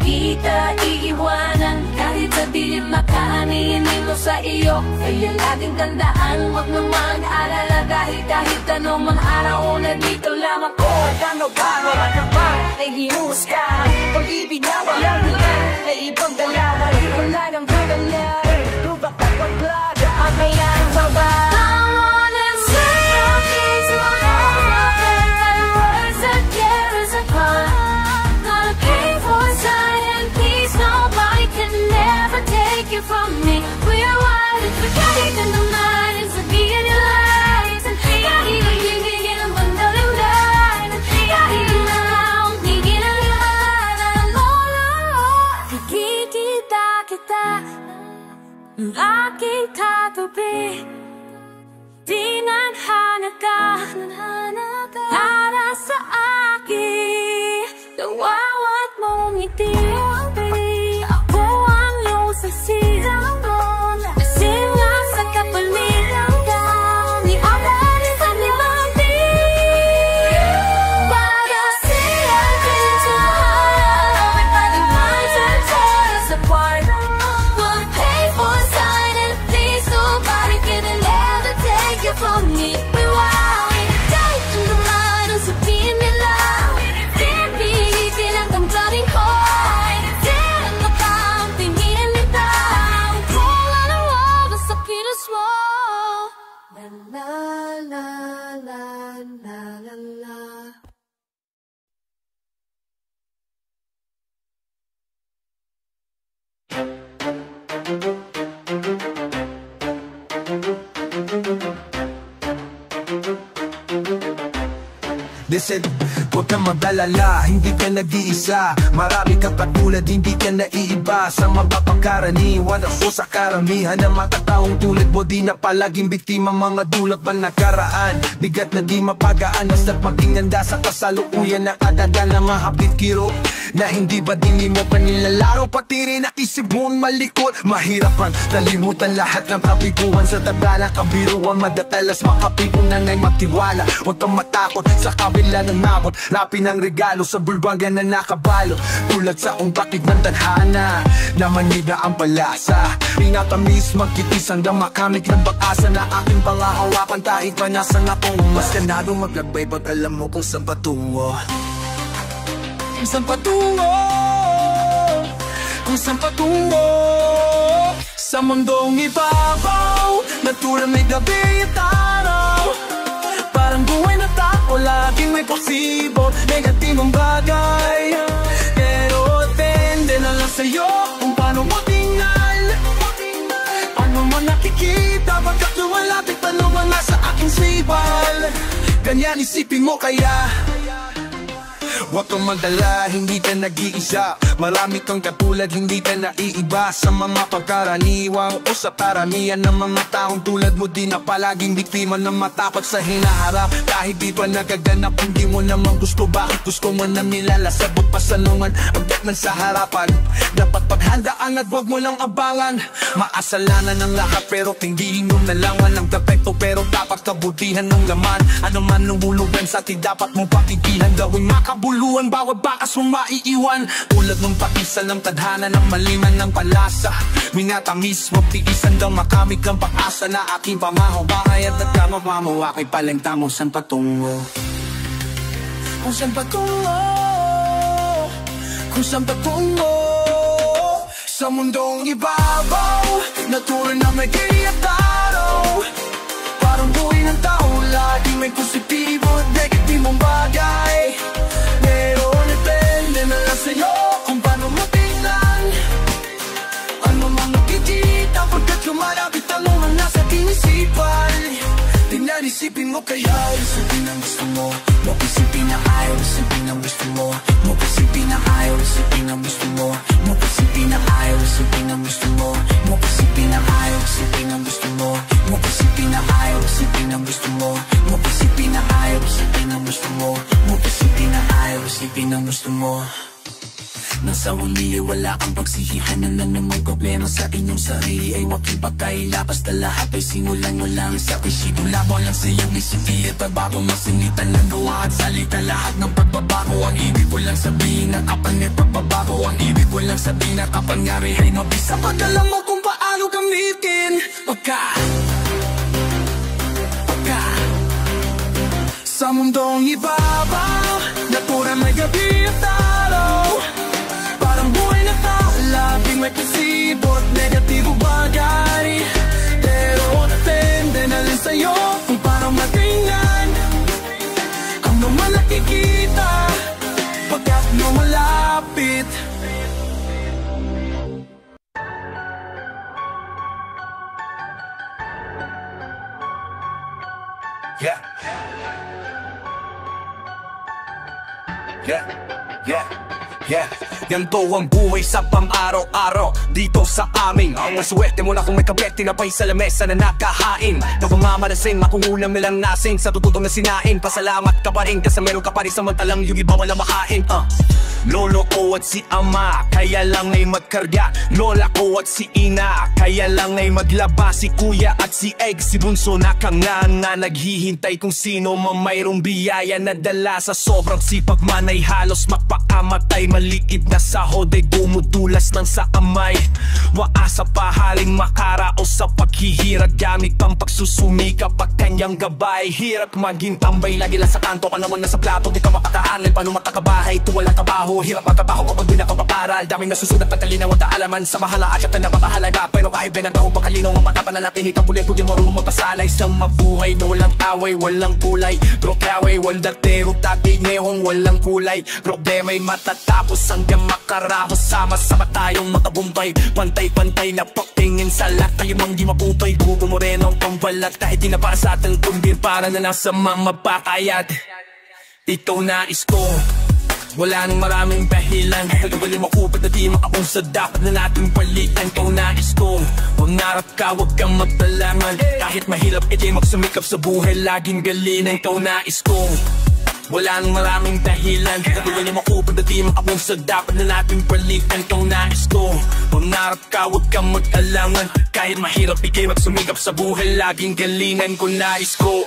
[SPEAKER 3] iiwanan, kahit sa dilim makaaninin mo sa iyo. Kaya laging tandaan, huwag nang mag-alala, dahil kahit anong mga araw o nandito lang ako. At ano ba, wala ka ba ay hinuhusgahan, pag-ibig na walang hanggan ay ibang dalaman, wala nang kagalaran. Lubak at paglaga, ang kayang baba. I wanna say your things to my heart, and words that tear us apart. Gonna pay for silent peace, nobody can never take you from me. We're wild and forgetting in the mind, and sabihin nila isang kahit magiging ang bandaling line. At kahit na ang tigil ang lahat, alam mo lang nakikita kita ng aking katabi. Tinanghana ka para sa akin, nawawat mong ngiti. Ako ang iyong saksi, nasinga sa kapalitan ka, ni awan sa nilandi. Para siya din sa heart, my minds are torn us apart. We'll pay for silent peace, nobody can ever take you from me. We're wild in the dark, in the light, ang sabihin nila pinipigil ang damdamin ko. Tingnan mo pa ang tingin nila, kung ano basta kilos mo. La la la la la la la.
[SPEAKER 1] Listen, huwag kang mag-alala, hindi ka nag-iisa. Marami kang katulad, hindi ka naiiba. Sa mapapangkaraniwan ako sa karamihan ng mga taong tulad mo, di na palaging biktima mga dulot pa nakaraan. Bigat na di mapagaan, basta't maging handa sa kasalukuyan na kadagal na mahapit kiro na hindi ba dini mo pa nilalaro, pati rin ang isip mong malikot. Mahirap ang nalimutan lahat ng kapiguan sa tabla ng kabiruan. Madatalas makapikong nanay magtiwala, huwag kang matakot sa kabila ng mabot. Rapi ng regalo sa bulwagan na nakabalo, tulad sa umbakit ng tadhana na manida ang palasa. Pinatamis magkitis hanggang makamit ng bakasa na aking pangahawakan, tahit pa nasan akong mas ganadong maglagay pag alam mo kung saan patungo. kung saan patungo, kung saan patungo. Sa mundong ibabaw, naturang may gabi at araw. Parang buhay na tao, laging may posible negatibong bagay. Pero depende na lang sa'yo kung paano mo tingnan. Paano mo nakikita pagkat lumalapit, paano mo nasa aking sibal. Ganyan isipin mo kaya huwag kang magdala, hindi ka nag-iisa. Marami kang katulad, hindi ka naiiba. Sa mga pagkaraniwang o sa karamihan ng mga taong tulad mo, di na palaging biktima ng matakot sa hinaharap. Kahit di pa nagaganap, hindi mo naman gusto. Bakit gusto mo na nilalasabot pa sa nungan pagkat sa harapan? Dapat paghandaan at huwag mo lang abangan. Maasalanan ng lahat pero tindihin mo na lang. Walang depekto pero dapat kabutihan ng laman. Ano man ang hulugan sa atin, dapat mong pakikihan. Gawing makabuluhan, bawat bakas mong maiiwan. Tulad ng pakisa ng tadhana ng maliman ng palasa. Minatamis mo, tiisan daw makamit ang pag-asa na aking pamahubangay at nagkamamamawakay palengta mo saan patungo, kung saan patungo, kung saan patungo. Sa mundong ibabaw, natural na may gay at araw. Parang buhay ng tao, laging may positibo at negatibong bagay. Pero depende na lang sa'yo kung paano mo tingnan. Ano mang nakikita pagkat lumalapit ang mga nasa tinisipan. Tingnan isipin mo kaya, isipin ang gusto mo. Huwag isipin na ayaw, isipin ang gusto mo. Huwag isipin na ayaw, isipin ang gusto mo. Huwag isipin na ayaw, isipin ang gusto mo. Huwag isipin na ayaw, isipin ang gusto mo. Huwag isipin na ayaw, isipin ang gusto mo. Huwag isipin na ayaw, isipin ang gusto mo. Huwag isipin na ayaw, isipin ang gusto mo. Nasa huli ay wala kang pagsisihan na namang problema sa inyong sarili ay huwag ipagkaila. Basta lahat ay simulan mo lang sa pisito. Laban lang sa iyong isipi at pagbago masingitan lang gawa at salita. Lahat ng pagbabago ang ibig ko lang sabihin na kapangyari. Pagbabago ang ibig ko lang sabihin na kapangyari ay mabisa. Pag alam mo kung paano gamitin sa mundong ibabaw, natural may gabi at araw. Parang buhay na tao, laging may pasibo at negatibo bagay. Pero depende na lang sa'yo kung paano matingnan. Ano man nakikita pagkat lumalapit.
[SPEAKER 4] Yeah. Yeah. Yeah. Yeah. Yan to ang buhay sa pang-araw-araw dito sa amin. Ang maswerte mo na kung may kabet, tinapay sa lamesa na nakahain. Napamamalasing, makungulam nilang nasing sa tututong na sinain. Pasalamat ka pa rin kasi meron ka pa rin samantalang yung iba wala makain. Lolo ko at si ama, kaya lang ay magkarga. Lola ko at si ina, kaya lang ay maglaba. Si kuya at si egg, si bunso na kanganga. Naghihintay kung sino man mayroong biyaya na dala. Sa sobrang sipag man ay halos magpakamatay. Maliit na sahod ay dumudulas ng sa kamay. Waasa pa haling makarao sa paghihirap. Gamit pang pagsusumikap at kanyang gabay. Hirap maging tambay, lagi lang sa kanto ka naman nasa plato. Di ka makakaanay, paano matakabahay, tuwalang trabaho. Hirap magtrabaho kapag di na papaparal. Daming nasusunod at talinaw ang kaalaman. Sa mahala at siyat na napapahalaga. Pero kahit binantaho pakalinaw ang mata pananatili kang bulit. Kung di marunong magpasalay sa mabuhay na walang away, walang kulay. Brokaway, waldatero, tatig neon, walang kulay. Problema'y matatapos hanggang makarahos. Sama-sama tayong makabumpay. Pantay-pantay na pagtingin sa lahat. Tayo mang di maputoy. Bugo moreno ang pambalat. Kahit di na para sa ating kumbir, para na lang sa mga mapakayat. Ito nais ko, wala nang maraming dahilan. Nagawali makupad na di makausad. Dapat na natin palitan. Ikaw nais ko, mangarap ka, huwag kang magtalangan. Kahit mahirap iti magsumikap sa buhay, laging galingan. Ikaw nais ko, wala nang maraming dahilan. Nagawali makupad na di makausad. Dapat na natin palitan. Ikaw nais ko, mangarap ka, huwag kang magtalangan. Kahit mahirap iti magsumikap sa buhay, laging galingan. Kung nais ko,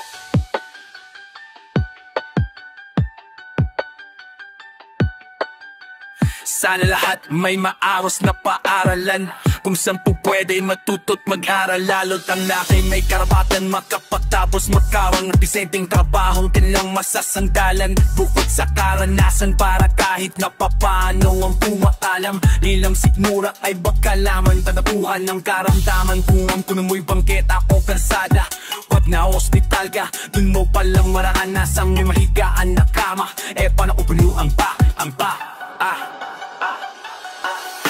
[SPEAKER 4] Sana lahat may maaros na paaralan, kung saan po pwede matuto't mag-aral. Lalo't ang laki may karapatan makapagtapos magkaroon ng disenteng trabaho, kanilang masasandalan. Bukod sa karanasan para kahit na papano ang pumaalam, nilang sikmura ay bakalaman, tatapuhan ng karamdaman. Kung ang kuno mo'y bangketa o kalsada, wag na hospital ka, dun mo palang maranasan may mahigaan na kama. Paano kung punuan pa ang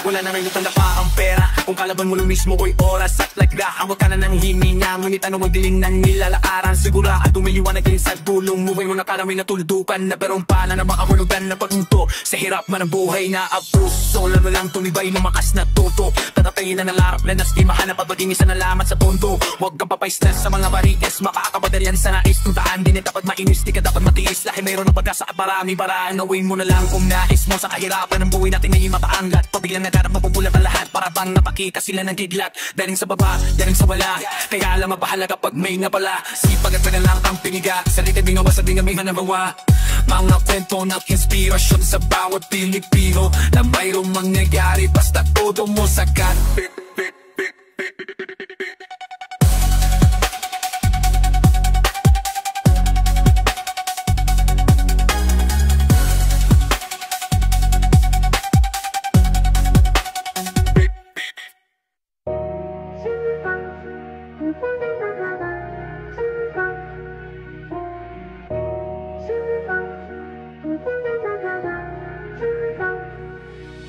[SPEAKER 4] wala na rin tanda pa ang pera, kung kalaban mo lang mismo ko'y oras at lagda. Huwag ka na nang himinga, ngunit ano ang diling ng nilalaaran. Sigurado may liwanag sa tulong mo, may mga karamay na tuldukan na perong pala na makahulugan na pagpunto sa hirap man ang buhay na abuso. Lalo lang tumibay ng makas na tuto, tatatayin na nalarap na nastimahan na pabaging isa na lamat sa pondo. Huwag kang papaislas sa mga barites, makakabadal yan sa nais. Kung taan din dapat mainis, di ka dapat matiis. Lahi mayroon ng pagkasa at marami paraan, nawin mo na lang kung nais mo. Sa kahirapan ng buhay natin ay mataanggat, pabiglang nagarap mapupulat ang lahat, para bang napakita sila ng kidlat. Daling sa baba, daling sa wala, kaya alam mabahala kapag may napala. Sipag at lang ang piniga, salita binawa sa di nga may hanabawa. Mga kwento ng inspirasyon sa bawat Pilipino, na mayroong mangyayari basta todo mo sakat.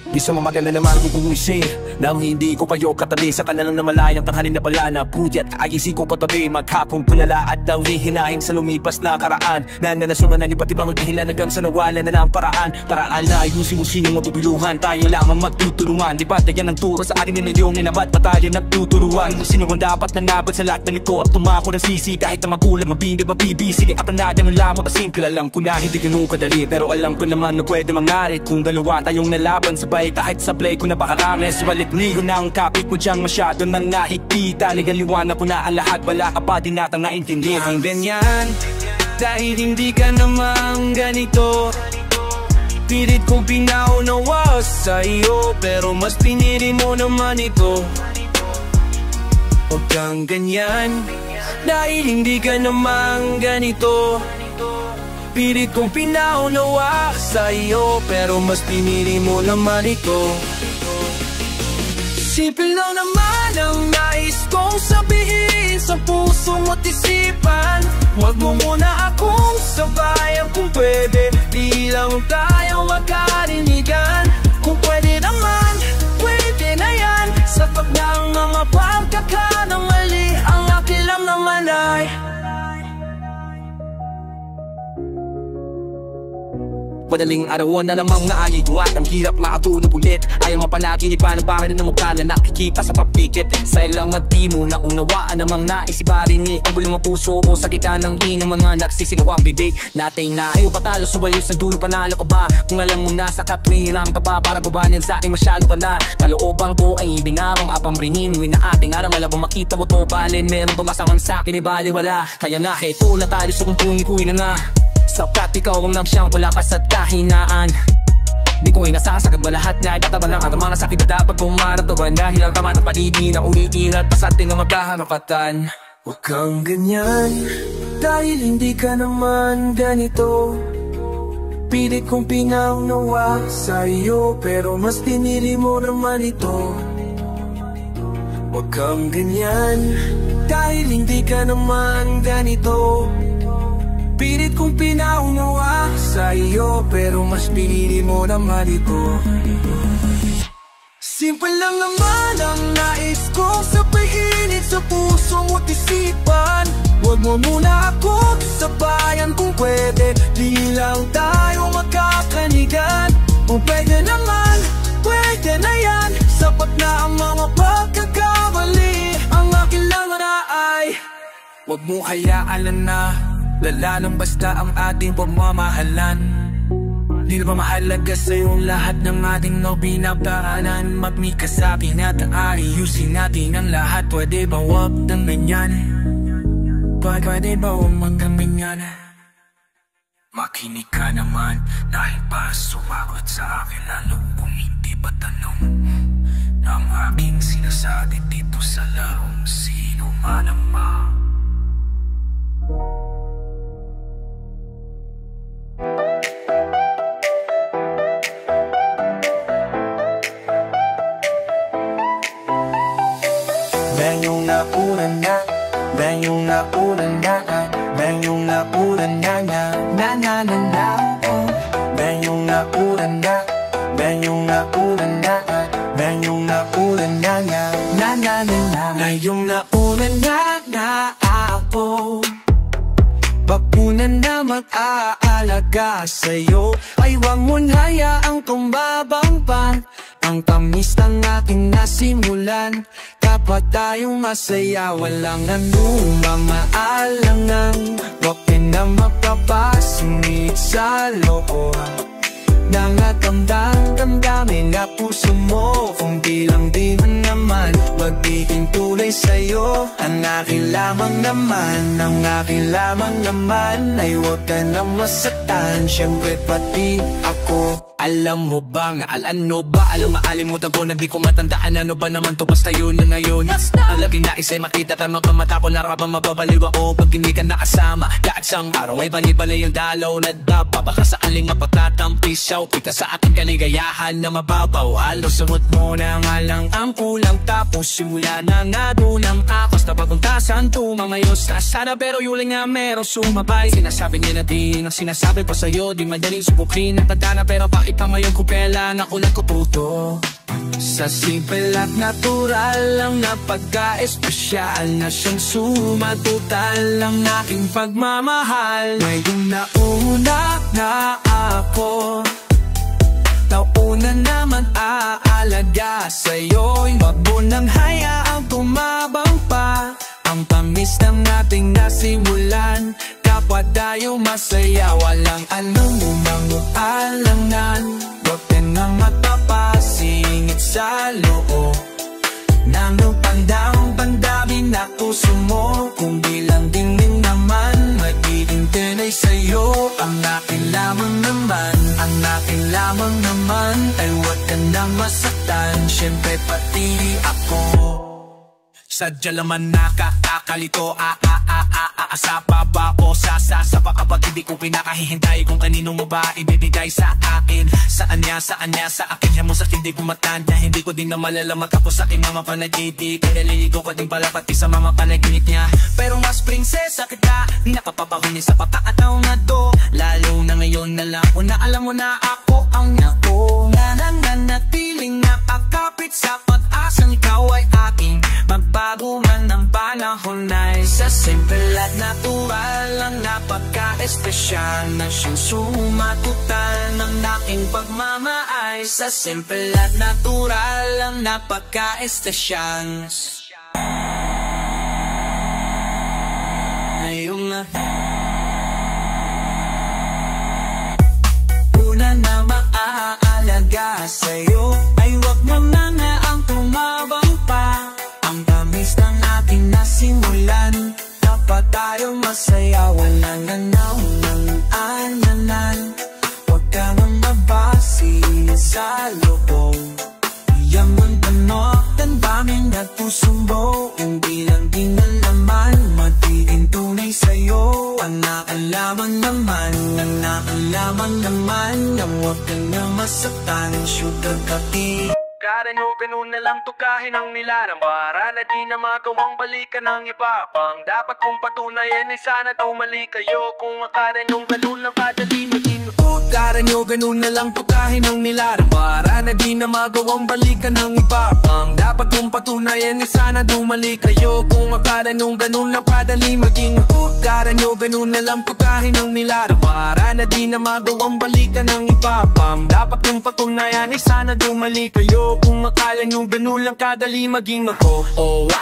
[SPEAKER 3] Di sa mamagala naman kukumisir nang hindi ko kayo katali sa kanalang na malayang tanghalin na pala na pudi at kaayisi ko patabi. Maghapong tulala at daw hihinahin sa lumipas na karaan, na nanasungan ng iba't ibang dahilan hanggang sa nawalan na ng paraan. Para alayusin mo sinong mabibiluhan, tayo lamang magtutulungan. Di ba yan ang turo sa ating nilyong inabat pa tayo nagtuturuan? Sino ang dapat nanabad sa lahat ng ito at tumako ng sisi, kahit na magulang mabindig mabibisi at ang nadyang lamang pasimple. Alam ko na hindi ganun kadali, pero alam ko naman na pwede mangarit kung dalawa tayong nalaban sabay. Kahit sa play ko na bakarami, subalit ligo na ang kapit mo diyang masyado nang nahigpita. Ligaliwanag ko na ang lahat, wala ka pa din natang naintindihan.
[SPEAKER 4] Ang ganyan, dahil hindi ka namang ganito, pilit kong pinaunawa sa iyo, pero mas pinili mo naman ito. Huwag kang ganyan, dahil hindi ka namang ganito, pilit kong pinaunawa sa iyo, pero mas pinili mo naman ito. Simple lang naman ang nais kong sabihin sa puso mo't isipan. Huwag mo muna akong sabayan kung pwede, di lang tayo magkarinigan. Kung pwede naman, pwede na yan. Sapat na ang mga pagkakamali, ang akin lang naman ay
[SPEAKER 3] madaling arawan na namang naayay duwat, ang hirap makatulog ulit. Ayaw mapalagi ipanabahan na mukha na nakikita sa papikit. Sa ilang at di mo naunawaan namang naisibarin ni ang bulong puso ko sa kita ng inang mga nagsisigaw ang bibig natin na ayaw patalo sa walis ng dulo. Panalo ka ba kung alam mo nasa katwiran ka pa para gubanin sa akin masyado ka na? Kalooban ko ay binarang apamrinin na ating aram, malabang makita mo to balin. Meron tumasaman sa akin ibali wala, kaya na heto na tayo sa kung kuwi na nga. Sapat ikaw ang siyang palakas at kahinaan. Di ko inasasagad ba lahat na itataba lang ang mga sakit na dapat pumaratuan, dahil ang tama ng paligi na ulitin at pasating ang magkaharapatan.
[SPEAKER 4] Huwag kang ganyan, dahil hindi ka naman ganito, pilit kong pinaunawa sa iyo, pero mas pinili mo naman ito. Huwag kang ganyan, dahil hindi ka naman ganito, pilit kong pinaunawa sa iyo, pero mas pinili mo naman ito. Simple lang naman ang nais kong sabihin sa puso mo't isipan. Huwag mo muna akong sabayan kung pwede, di lang tayo magkakanigan. Kung pwede naman, pwede na yan. Sapat na ang mga pagkakamali, ang akin lang na ay huwag mo hayaan na lalalang basta ang ating pagmamahalan. Di na ba mahalaga sa'yo lahat ng ating binabaanan? Magmikasabi natin, ayusin natin ang lahat. Pwede ba wag ng ganyan? Pwede ba wag ng ganyan?
[SPEAKER 1] Makinig ka naman, dahil pa sumagot sa akin, lalo kung hindi pa tanong ng aking sinasabi dito sa larong sino man ang Ben yung napunan na, ben yung napunan na, ben yung napunan na oh. Ben yung napunan na, ben yung napunan na, ben yung napunan na ngayong napunan na ako. Bakunan na mag-aalaga sa'yo, ay huwag mong hayaang kumbabangpan ang tamis ng ating nasimulan. Dapat tayong masaya, walang anumang maalangan. Huwag ka na magpapasingit sa loob ng damdamin na puso mo. Kung di lang din naman magiging tulay sa'yo, ang akin lamang naman, ang akin lamang naman ay huwag ka na masaktan, syempre pati ako. Alam mo bang, ano ba, maaalimutan ko na di ko matandaan. Ano ba naman to, basta yun na ngayon. Ang laging nais ay makita tayo magpamata ko, narabang mababaliw ako pag hindi ka nakasama. Kahit isang araw ay bali-bali yung dalaw na dapa, baka saaling mapagtatampi siyaw kita sa aking kaligayahan na mababaw. Alusunod mo na nga lang ang kulang, tapos simula na nga doon ang akos na paguntasan tumamayos na sana, pero yuling nga meron sumabay. Sinasabi nila din ang sinasabi ko sa'yo, di madaling subukin ang tadhana, pero bakit pa ngayon kupela na ako nagkuputo? Sa simple at natural lang na pagka-espesyal na siyang sumatutal ang aking pagmamahal. Ngayong nauna na ako, nauna naman aalaga sa'yo'y wag mo nang hayaang tumabang pa ang tamis ng ating nasimulan. Kapwa tayo masaya, walang anumang alangan. Huwag ka nang magpapasingit sa loob ng damdamin na puso mo. Kung bilang dingding naman magiging tunay sa'yo, ang akin lamang naman, ang akin lamang naman ay huwag ka nang masaktan, syempre pati ako. Sadya laman nakakakalito, aasa pa ba o sasa pa kapag hindi ko pinakahihintay kung kanino mo ba ibibigay sa akin. Saan niya sa akin siya mo sa hindi ko matanda, hindi ko din na malalaman tapos sa aking mga panaginip. Naliligo ko din pala pati sa mga panaginip niya, pero mas prinsesa kita, napapabaho niya sa pagkakataon na to. Lalo na ngayon na lang kung na alam mo na ako ang ako, nananatiling nakakapit sa pag-asang ikaw ay aking magbago man ng panahon ay sa simple at natural lang na pagka-espesyal na siyang sumatutal ng aking pagmamahal. Sa simple at natural lang na pagka-espesyal ngayong una na maaalaga sa'yo, ay huwag mo na nga ang tumabang pa ang tamis ng ating nasimulan. Dapat tayo masaya, walang anumang alangan. Huwag ka nang mabasing sa loob yang mundo mo, damdamin at puso mo. Hindi lang din naman magiging tunay sa'yo, ang akin lamang naman, ang akin lamang naman. Ang huwag ka na masaktan, sugar kapi. Ganun na lang tukahin ang nilarang para na di na magawang balikan ng iba pang dapat kong patunayan ay sana daw mali kayo. Kung akala nyong ganun lang kadali maging akala nyo ganun na lang tukahin ang nilarang para na di na magawang balikan ng iba pang dapat kong patunayan ay sana daw mali kayo. Kung akala nyong ganun lang kadali maging akala nyo ganun na lang tukahin ang nilarang para na di na magawang balikan ng iba pang dapat kong patunayan ay sana daw mali kayo. Kung akala nyo ganun lang kadali maging ako,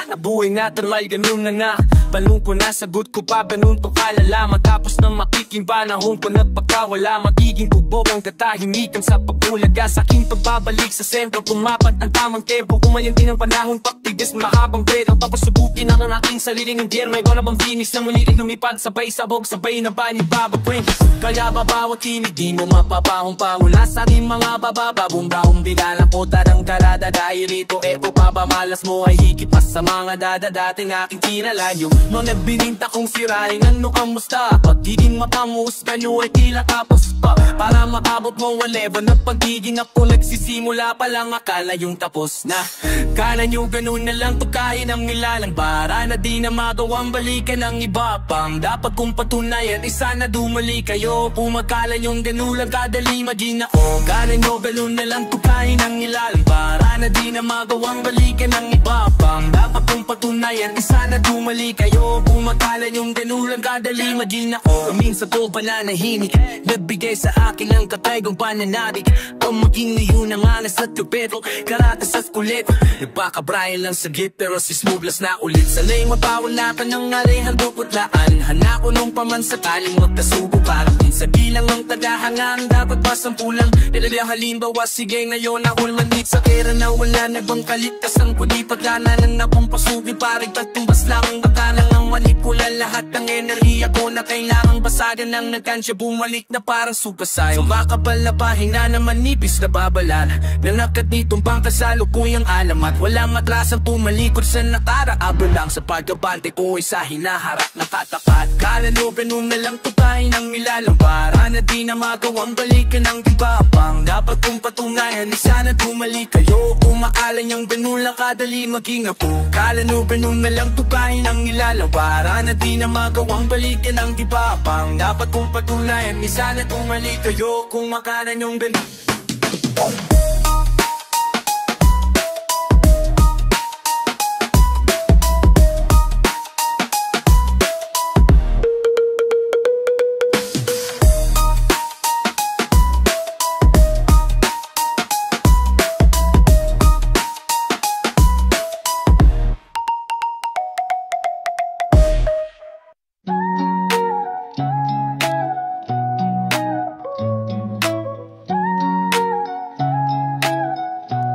[SPEAKER 1] nabuhay nga talay ganun na nga.
[SPEAKER 3] Binabalong ko na sagot ko pa ganun to kalalaman. Tapos nang makikimbanahon ko nagpagkawala, magiging bubog ang katahimikan sa pagbulaga. Sa aking pagbabalik sa sentro, pumapat ang tamang tempo. Kumayan din ang panahon, paktigis mahabang bredo. Tapos subukin ang aking sariling endear. May wala bang finish na muli lumipad. Sabay sabog, sabay na ba ni Baba Prince. Kaya babawat tinig, di mo mapapahong pa. Mula sa ating mga babababong-bahong bigala po tarang darada. Dahil rito epo pa ba malas mo ay higit pa sa mga dadadating aking kinalayo. Nung nagbininta kong sirain, ano kamusta? Pagiging matamusga nyo ay tila tapos pa. Para makabot mo whatever na pagiging ako nagsisimula pa lang, akala yung tapos na. Kala nyo ganun na lang to kain ang nilalang bara na di na magawang balikan ng iba pang dapat kong patunayan. Isa na dumali kayo, pumakala yung ganun lang kadali maging ako. Kala nyo ganun na lang to kain ang nilalang bara na di na magawang balikan ng iba pang dapat kong patunayan. Isa na dumali kayo, pumakala yung ganun lang kadali maging ako. Minsan ko pananahimik, nagbigay sa akin ang kataygong pananabik. Ang maging ngayon ang anas at tupero, karatas at kulit. Nagpakabrayan lang sa git pero si Smoothlas na ulit. Sanay mapawalatan ng alihang buputlaan. Hanako nung pamansakaling magkasubukan. Sa bilang ng tagahangang dapat pa sampulang. Nilalang halimbawa sige ngayon ako manit sa kera na wala nagbangkaligtas ang kuli. Pagkananan na pong pasubi parig tatumbas lang ang bakalang ang manipula. Lahat ng enerhiya ko na kailangang basagan ng nagkansya bumalik na parang supasayo. Makapal na pahina na manipis na babalan na nakat nitong pangkasalukuyang alamat. Walang matrasang pumalikod sa nakaraabot lang sa pagkabante ko ay sa hinaharap nakatapat. Kala no ganun na lang tukain ang nilalang para na di na magawang balikan ng iba pang dapat kong patunayan. Di sana tumalik kayo, kumakala niyang ganun lang kadali maging ako. Kala no ganun na lang tukain ang nilalang para na di na magawang balikan ng iba pang dapat kong patunayan. Di sana tumalik kayo, kumakala niyong ganun.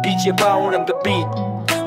[SPEAKER 3] DJ Baon ang the beat.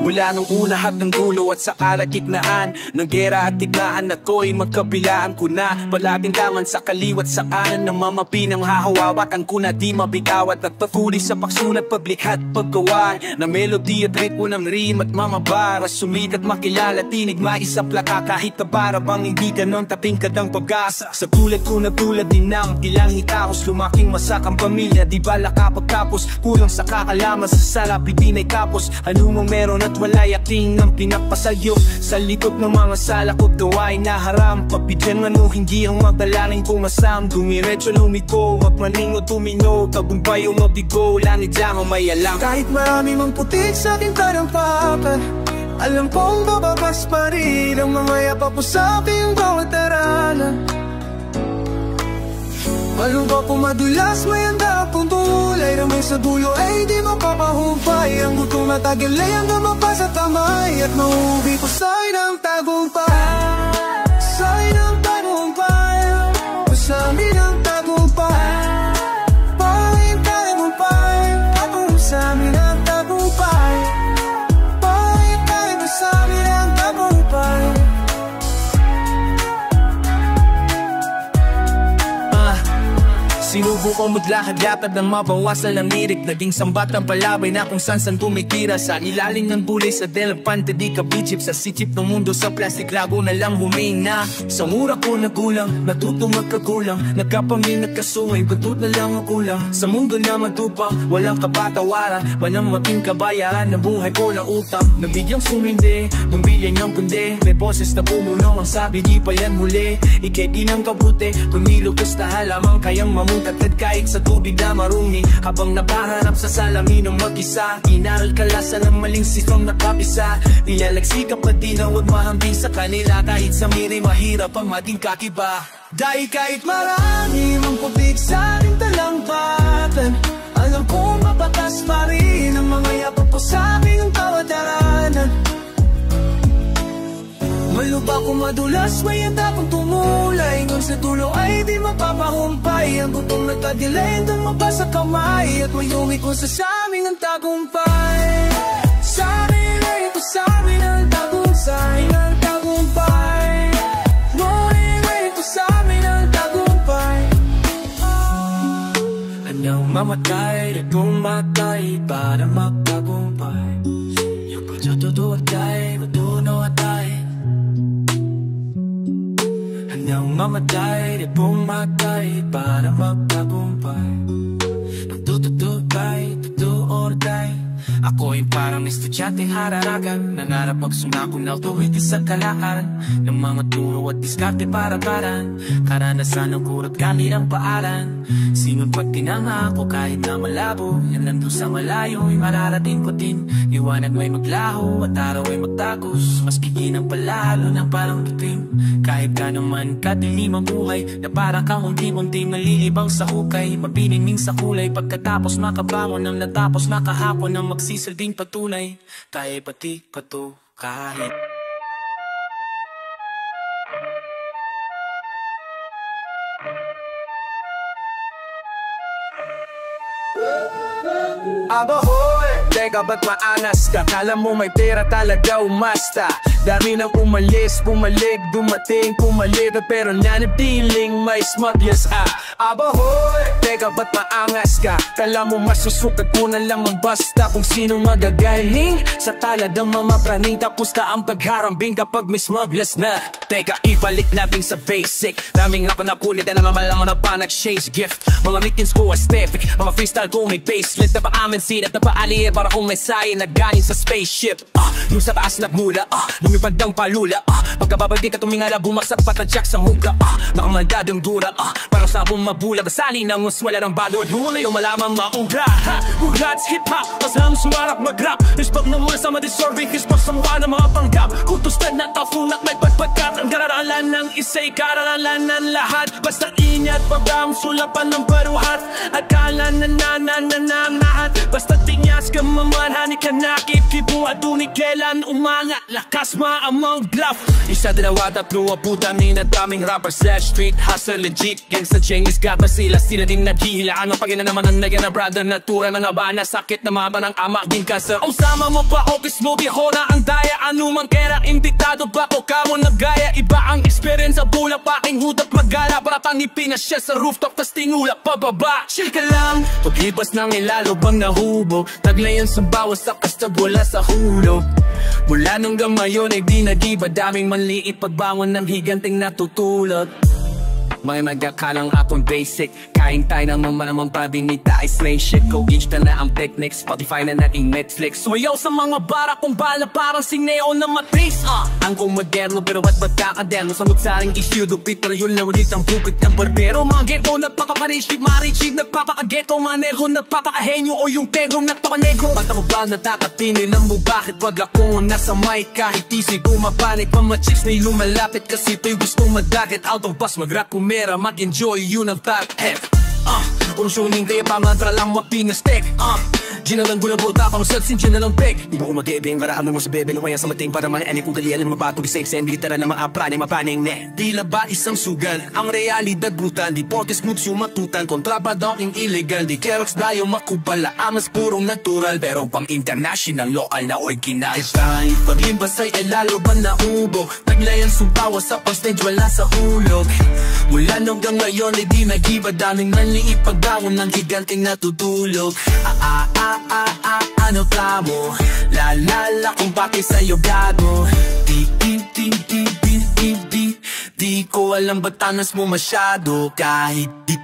[SPEAKER 3] Mula nung una hanggang dulo at sa kalagitnaan ng gera at tiglaan na ko'y magkabilaan ko na. Palaging laman sa kaliwat sa kanan ng mamapinang hahawatan ko na di mabitawat. At patuloy sa pagsulat, paglikha at paggawa na melody at ritmo ng rim at mamabara. Sumikat makilala, tinig maisaplaka kahit na para bang hindi ganon tatingkad ang pag-asa. Sa tulad ko na tulad din ng ilang hitahos, lumaking masakang pamilya, di bala kapagtapos. Kulang sa kakalaman sa sarap, hindi na'y kapos. Ano mang meron at wala'y ating ng pinagpasayok. Sa likod ng mga salakot gawain na haram. Pabidyan ano hindi ang magdalaning pumasam. Dumiretso lumiko, magmaning o tumino. Tagumpay o mabigo, langit lang o may alam.
[SPEAKER 1] Kahit marami mang putik sa aking tarampakan, alam kong bababas pa rin ang mga yapa po sa aking bawat arana. Malungkot kung madulas, may handa pong tulay na may sa dulo ay di mapapahumpay. Ang gutom na tagalay hanggang mapasa kamay at mauuwi ko sa'y ng tagumpay. Sa'y ng tagumpay, masamin ang tagumpay. Pahing tagumpay, ako sa'min ang tagumpay. Pahing tayo masamin ang tagumpay.
[SPEAKER 3] Sinubukan maglakad yatad ng mabawasan ng lirik. Naging sambat ng palabay na kung saan tumitira. Sa ilalim ng bulay sa delapante di kabitsip. Sa sitip ng mundo sa plastic lago na lang humina. Sa mura ko nagulang, natutong magkagulang. Nagkapamil nagkasungay, batot na lang ang kulang. Sa mundo na matupang, walang kapatawaran. Walang mating kabayaran na buhay ko na utang. Nabigyang sumindi, bumbilya niyang kundi. May boses na pumulong ang sabi di pa yan muli. Ikay di ng kabuti, kung nilugos na halamang kayang mamuti. At kahit sa tubig na marumi, habang napaharap sa salamin ng mag-isa. Inaral kalasan ng maling sisong nakapisa. Nilalagsikap at di na huwag mahambing sa kanila. Kahit sa miri mahirap ang maging kakiba.
[SPEAKER 1] Dahil kahit marami mang putik sa aking talampatan, alam kong mapatas pa rin ang mga yapa po sa aking tawadaran. lupa kung madulas, may handa kong tumulay. Ngun sa dulo ay di mapapahumpay. Ang gutom na tagilay, doon mabasa kamay. At mayungit ko sa samin ng tagumpay. Samin ay ito samin ng tagumpay, ng tagumpay. Ngunit ay ito samin ng tagumpay. Anyang mamatay at pumatay para magtagumpay. Yung pagtututo at ay matuno at ay. Anyang mamatay at pumatay para magtagumpay. Nagtututo ay totoo at ay. Ako'y parang estudyanteng hararagan, nangarap magsumako na tuwid sa kalakaran ng mga turo at diskarte para paran. Karanasan ng kurot gamit ang paaran. Sinun pag tinanga ako kahit na malabo. Yan nandun sa malayo ay mararating ko din. Iwanag may maglaho at araw ay magtagos. Mas kikinang palalo na parang bitim. Kahit ka naman kadilim ang buhay, na parang kang unti-unti malilibang sa hukay. Mabiniming sa kulay pagkatapos makabangon ng natapos makahapon ng magsisilding patunay. Tayo pati pato kahit
[SPEAKER 4] Abahoy! Teka ba't maanas ka? Kala mo may pera talaga umasta. Dami nang umalis, bumalik, dumating, pumalit. Pero nanatiling may smuggles Abahoy! Teka ba't maangas ka? Kala mo masusukat mo na lang magbasta kung sino magagaling sa taladang mamapraning. Tapos na ang pagharambing kapag may smugglers na. Teka, ibalik natin sa basic. Daming nga pa napulit na namamalangan na pa nag-shades gift. Mga meetings ko aesthetic, mga freestyle ko may baselit. Na pa amin sinat, na pa alir para kung may sayin na galing sa spaceship. Yung sa taas nagmula, lumipad ang palula. Pagkababalik ka tumingala, bumaksak patadyak sa muka. Nakamandadang dura, parang sabong mabulag. Sali ng wala ng balod, huli yung malamang maungra. Ugats hip-hop, masang sumarap mag-rap. Respect na mula sa madisorbing, hispak sa mukha ng mga panggap. Kutustad na tafunak, may pagpagkat. Ang kararalan ng isa'y kararalan ng lahat. Basta ingat, pabang sulapan ng baruhat. Akala na nananahat. Basta tinyas ka mamanhani ka nakikibu. At kailan umanga, lakas maamang bluff. Isa, dalawa, tatlo, puta ni na daming rapper slash street hustle legit. Gang sa Chinese gata sila din naghihilaan. Mapagina naman ang nagyan na brother natura na nabana. Sakit na maba ng ama din ka sa usama mo pa o kismo biho na ang daya. Anumang kera imbitado ba o kamo nagaya. Iba ang experience sa bulak paking hudap magala. Para tangipin na siya sa rooftop tas tingulak pababa. Chill ka lang, paglipas ng ilalo bang nahubo. Taglayan sa bawas sa kastag wala sa hulog. Mula nung gamayon ay di nagiba. Daming manliit pagbangon ng higanting natutulog. May magakalang akong basic. Kain tayo ng mamanamang pabinita ay slay shit. Go-gauge na ang techniques, Spotify na nating Netflix. Sumayaw sa mga bara kung bala parang sineo na matris. Ang kong moderno pero ba't magkakaderno. Sa magsaring issue, dupit pero yun na ulit ang bukit ng barbero. Mga ghetto nagpapakarichig, marichig nagpapakageto. Mga nerho nagpapakahenyo o yung tegrong nagpapanegro. Ba't ako ba natatapinin ng mo bakit wag akong nasa mic? Kahit isig umapanik pa mga chicks na lumalapit. Kasi ito'y gustong madakit. Out of bus mag-rap kumera, mag-enjoy yun ang top F. Urusyoning kaya pangantra lang mapinastek. Ginalang ko na buta pang self-sin na lang peg. Di ba ko mag-ebeng karaan mo sa bebe. Lumaya sa mating para mga kung galian ng mabatong isexen. Literal na mga prane mapaning ne. Tila ba isang sugal? Ang realidad brutal. Di porkes moves yung matutan. Kontrabadong illegal. Di kerox dayo makupala. Amas purong natural. Pero pang international local na original. Kahit paglimbas ay lalo ba na ubo. Taglayan sumpawa sa pang-stage wala sa hulog. Mula hanggang ngayon ay di nagiba. Daming manliit pagbangon ng giganting natutulog. Ano ka mo? Lalala kung bakit sa'yo gago. Di ko alam ba't tanas mo masyado. Kahit di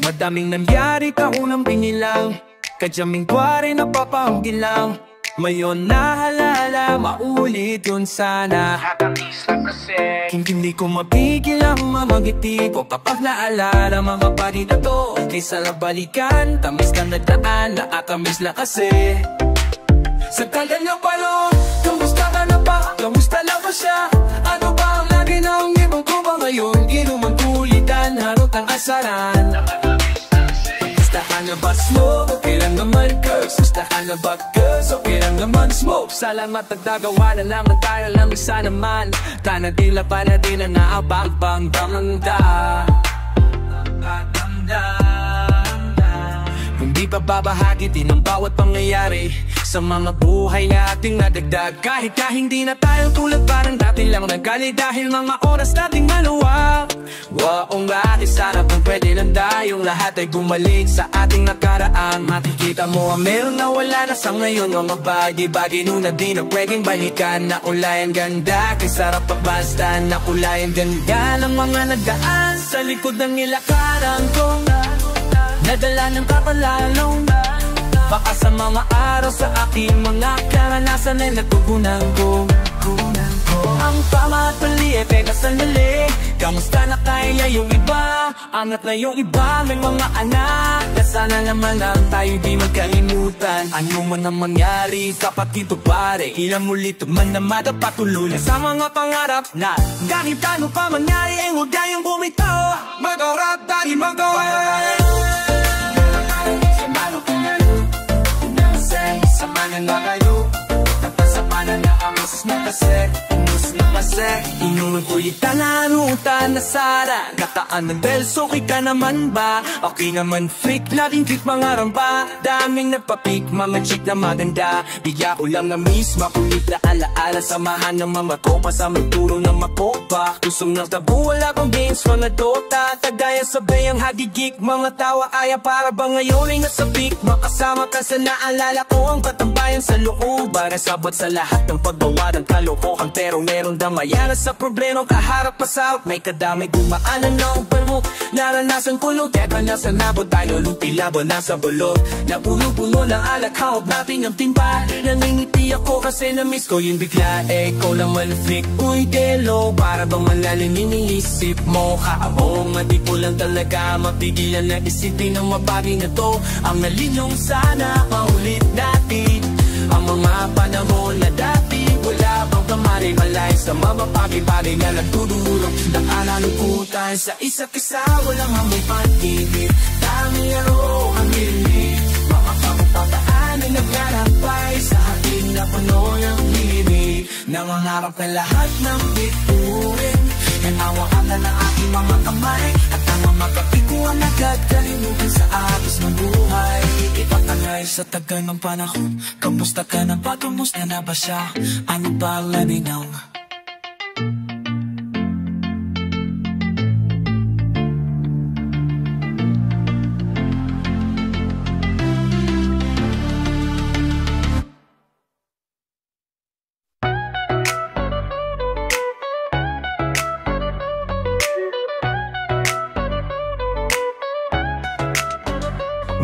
[SPEAKER 1] Madaming nangyari kaunang binilang, kadyaming tuwari na papahugin lang. Mayon nahalala, maulit yun sana. Nakakamiss lang kasi hindi ko mapigil ang mamangiti ko kapag naalala mga pari na to. Kaysa nabalikan, tamis na nagdaan, nakakamiss lang kasi. Sa tagal na palo, kamusta ka na ba? Kamusta lang ba siya? Ano ba ang lagi ng ibang ko ba ngayon? Di naman kulitan, harot ang asaran. Gustahan na ba smoke? Okay lang naman curse. Gustahan na ba girls? Okay lang naman smoke. Salamat at nagawa na naman tayo lang isa naman. Tanadila pa na din ang naabang-bang damanda. Hindi pa babahagi din ang bawat pangyayari sa mga buhay nating nadagdag. Kahit na hindi na tayo tulad parang dati lang nagkali dahil mga oras nating maluwag. Oo nga, sana kung pwede lang tayong lahat ay bumalik sa ating nakaraan. Makikita mo ang meron na wala na sa ngayon. Mga bagay-bagay nun na di na pwedeng balikan. Nakulay ang ganda, kay sarap pagbasta. Nakulay ang ganda ng mga nagdaan sa likod ng nilakaran ko. Nadala ng kapalalong baka sa mga araw sa aking mga karanasan ay natugunan ko. Ang tama at mali ay teka sandali. Kamusta na kaya yung iba? Angat na yung iba, may mga anak na sana naman lang tayo di magkalimutan. Ano man ang mangyari, kapatid o pare, ilang ulit man na madapatuloy sa mga pangarap na kahit ano pa mangyari ay huwag tayong bumitaw. Mag-orap dahil mag-away. Sama na kayo, tapasapanan na ang masas na kasek. Inyong kulitan na rutan na sara. Kataan ng belso, okay ka naman ba? Okay naman freak, laging trick mga ramba. Daming nagpapik, mga chick na maganda. Bigya ko lang na miss, makulit na alaala. Samahan ng mga kopa sa magturo ng makopa. Kusong ng tabu, wala pang games, mga dota. Tagayan sabay ang hagigik, mga tawa aya. Para ba ngayon ay nasa peak? Makasama ka sa naalala ko ang katambayan sa loob. Para sabot sa lahat ng pagbawa ng kalokohan. Pero meron damaya na sa problema kaharap pa sa may kadamay gumaanan na ang palmo. Naranasan ko lo, teka na sa nabot. Tayo lupi laban na sa bulog. Napulo-pulo ng alak, hawag natin ang timba. Nangingiti ako kasi na-miss ko yung bigla. Ikaw lang malflick, uy delo. Para bang malalim iniisip mo? Kaabong, madi ko lang talaga mapigilan na isipin ng mabagay na to. Ang nalinyong sana maulit natin ang mga panahon na dati. Wala bang kamari-malay sa mapapagay-bagay na nagtudulog. Nakalulukutan sa isa't isa, walang amoy pag-ibig. Tanging laro ang hilig, mga pagpapataan ay naglalampay sa ating na puno ng hilig. Nangangarap na lahat ng bituin, nangawakan na ng aking mga kamay. At ang mga kapikuan agad kalimutan sa agos ng buhay. Ipatangay sa tagal ng panahon, kamusta ka na ba? Kumusta na ba siya? Ano ba ang lalinaw?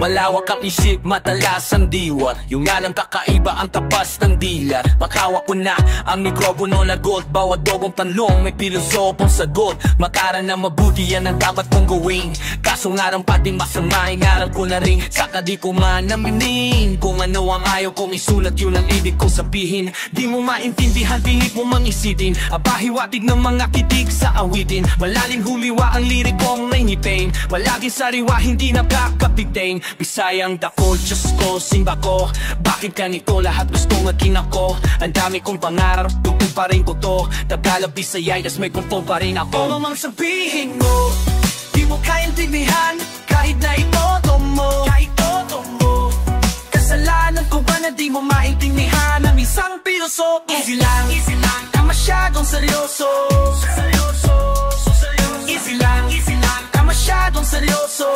[SPEAKER 4] Malawak ang isip, matalas ang diwa. Yung nga lang kakaiba ang tapas ng dila. Makawa ko na ang mikropono na gold. Bawat dobong tanong may pilosopong sagot. Makaran na mabuti yan ang dapat kong gawin. Kaso nga lang pati masama, ingaral ko na rin. Saka di ko man naminin kung ano ang ayaw kong isulat, yun ang ibig kong sabihin. Di mo maintindihan, pingit mo mang isitin. Abahiwatig ng mga kitig sa awitin. Malalim humiwa ang lirik kong nainipin. Walaging sariwa, hindi nakakapitain. Bisayang dako, Diyos ko, simba ko. Bakit ganito lahat gustong naging ako? Ang dami kong pangarap, tugtog pa rin ko to. Tagalog, Bisayay, tas may kumpong pa rin ako.
[SPEAKER 1] Ano mang sabihin mo, di mo kaintindihan. Kahit na itoto mo, kasalanan ko ba na di mo maintindihan ang isang piloso? Easy lang, ka masyadong seryoso. Easy lang, ka masyadong seryoso.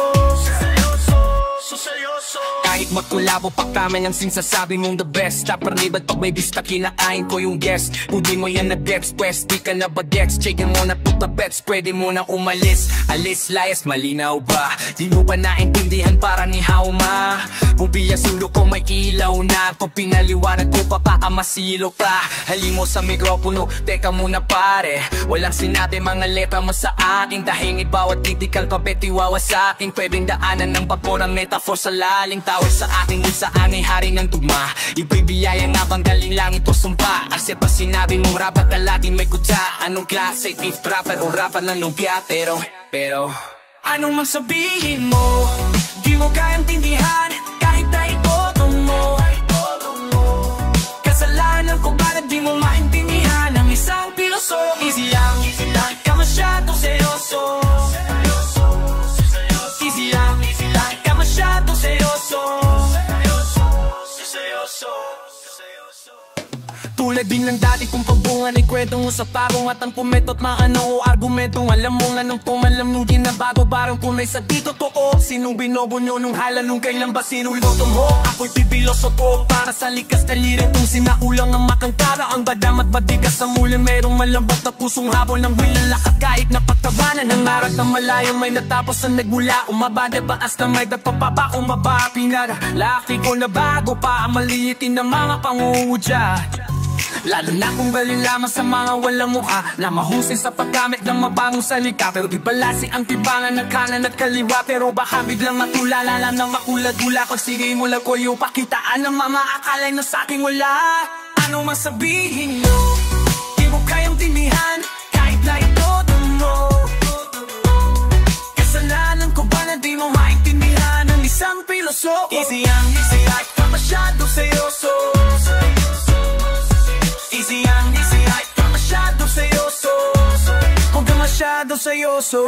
[SPEAKER 4] Kahit magkulabo paktaman ang sinasabi mong the best. Taparnibad pag may bista kinakain ko yung guest. Pudi mo yan na debs, pwes di ka na ba dex. Checkin mo na puta na pets, pwede mo na umalis. Alis, layas, malinaw ba? Di mo ba naintindihan para ni Hauma? Bubiya sulo ko may ilaw na. Pag pinaliwanag ko pa baka masilo ka. Halimo sa mikropono, teka muna pare. Walang sinabi mga letra mo sa akin. Tahingin bawat titik alpabet iwawa sa akin. Pwedeng daanan ng pagpo ng metaphor sa laling. Tawag sa akin kung saan ay hari ng tugma. Ibibiyaya nga bang galing lang ito sumpa. Kasi pa sinabi mong rapat na latin may kutsa. Anong klase, beat rapper o rapper ng lumpia. Pero anong mang sabihin mo, di mo kayang tindihan kahit na itodo mo. Kasalanan ko ba na di mo maintindihan ang isang piloso? Easy lang, ka masyadong seryoso. Easy lang, ka masyadong seryoso. Tulad din ng dati kong pagbungan ay kwento mo sa pagong at ang pumetot maano o argumentong alam mo nga nung pumalam nung ginabago parang tunay sa di totoo. Sinong binobo nyo nung hala nung kailan ba sinong iboto mo? Ako'y bibiloso ko para sa likas na lirin kung sinaulang ang makangkara ang badam at badigas sa muli merong malambot na pusong habol ng wilang lakat kahit na pagtabanan ng arat na malayong may natapos na nagmula umabada baas na may nagpapaba umaba pinag-laki ko na bago pa maliitin ng mga pangungudya. Lalo na kung galing lamang sa mga walang mukha na mahusay sa paggamit ng mabangong salika. Pero di balasi ang tibangan ng kanan at kaliwa. Pero baka biglang matulala lang ng makulad-ula. Pag sige mo lang ko yung pakitaan ng mga akalay na sa'king wala. Ano man sabihin mo, di mo kayang tinihan kahit na itodo mo. Kasalanan ko ba na di mo maintindihan ang isang pilosoko? Easy ang easy at ka masyadong seryoso. Easy ay ka masyado seryoso. Huwag ka masyado seryoso.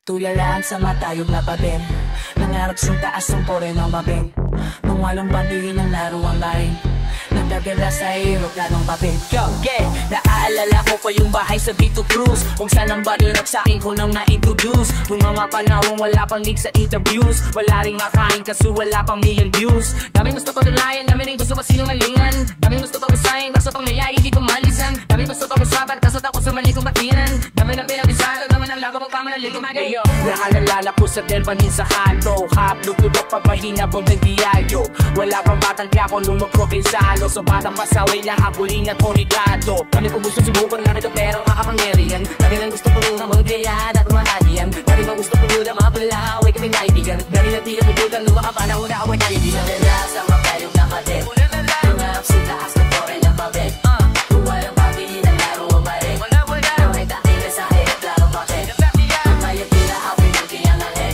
[SPEAKER 3] Tulalaan sa mata yung napabin. Nangarap sa taas ng pore ng mabing. Nung walang bandihin ang laro ang laing. Nagdagala sa hirap na ng papel. Yo, yeah, naaalala ko pa yung bahay sa Vito Cruz. Kung saan ang badirap sa'kin ko nang na-introduce. Nung mga panahon wala pang leak sa interviews. Wala rin makain kaso wala pang million views. Daming gusto patunayan, daming rin gusto pasinungalingan. Daming gusto pag-usahin, kaso pang niyay hindi ko malisan. Daming gusto pag-usapan, kaso takot sa mali kong batinan. Daming na pinag-isala, daming ang lago mong pamanalig kumagay. Naalala ko sa delpanin sa kanto. Haplog tudok pagpahina pong nagdiyayo. Wala pang batang ako nung magpropinsalo. So batang pasaway lang habulin at monigado. Kami ko gusto subukan na ito pero kakapangyarihan. Dami lang gusto ko nung magkayaan at mahalian. Dami lang gusto ko nung mapalaway kaming kaibigan. Dami lang di ako butan nung makapanahon na away tayo. Di na nila sa mapayong nakadet. Tungarap sa taas na pore ng mabet. Kung walang pabili ng laro o marin. Kamay dati na sa hirap laro bakit. Kamay at tila apoy ng tiyangalit.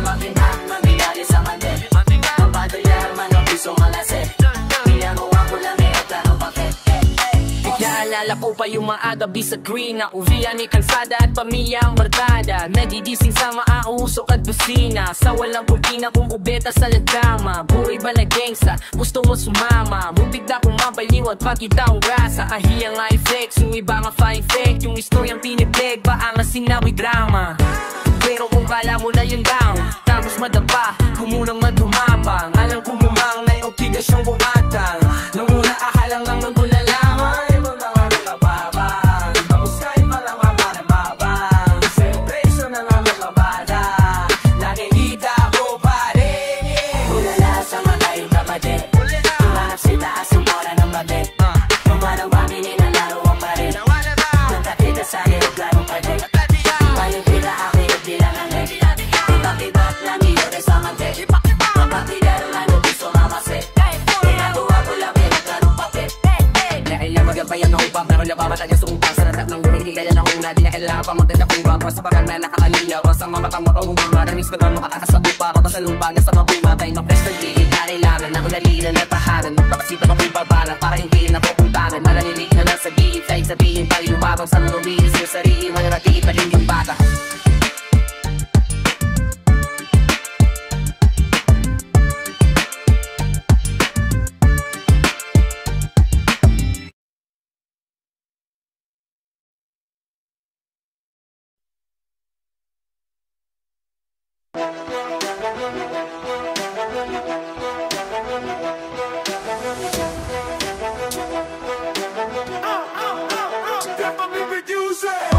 [SPEAKER 3] Mamintak, mamilali sa mandet. Mapadayar man ang pisong alaset. Naalala ko pa yung mga gabi sa green na uwian ni kalsada at pamilya ang barkada. Nagdidising sa maausok at busina. Sa walang pulpina kung ubeta sa ladama. Buhay ba na gangsta? Gusto mo sumama? Mubigla kong mabaliw at pakita ang grasa. Ahiya nga i-flex, yung iba nga fake. Yung istoryang pinipeg, baka nga sinawi drama. Pero kung kala mo na yun down, tapos madapa, kumunang madumapang. Alam ko mumang na yung obligasyong bumatang. Nung una akalang lang ng lamang. Pamata niya sumpang sa natap ng lumili. Kaya na kung na di na kailangan pamagdala kong baba. Sa pagal na nakakalinaw sa mga matang matong madamis ko na makatakas sa lupa. Pata sa lupa niya sa mabumatay ng fresh ng liit. Kailangan na ulalinan at tahanan. Magpapasita mapipabalan para hindi na pupuntanan. Malalili na lang sabihin tayo sabihin pa rin upapang sa lumilis yung sarili. Mga rakiit pa rin yung bata.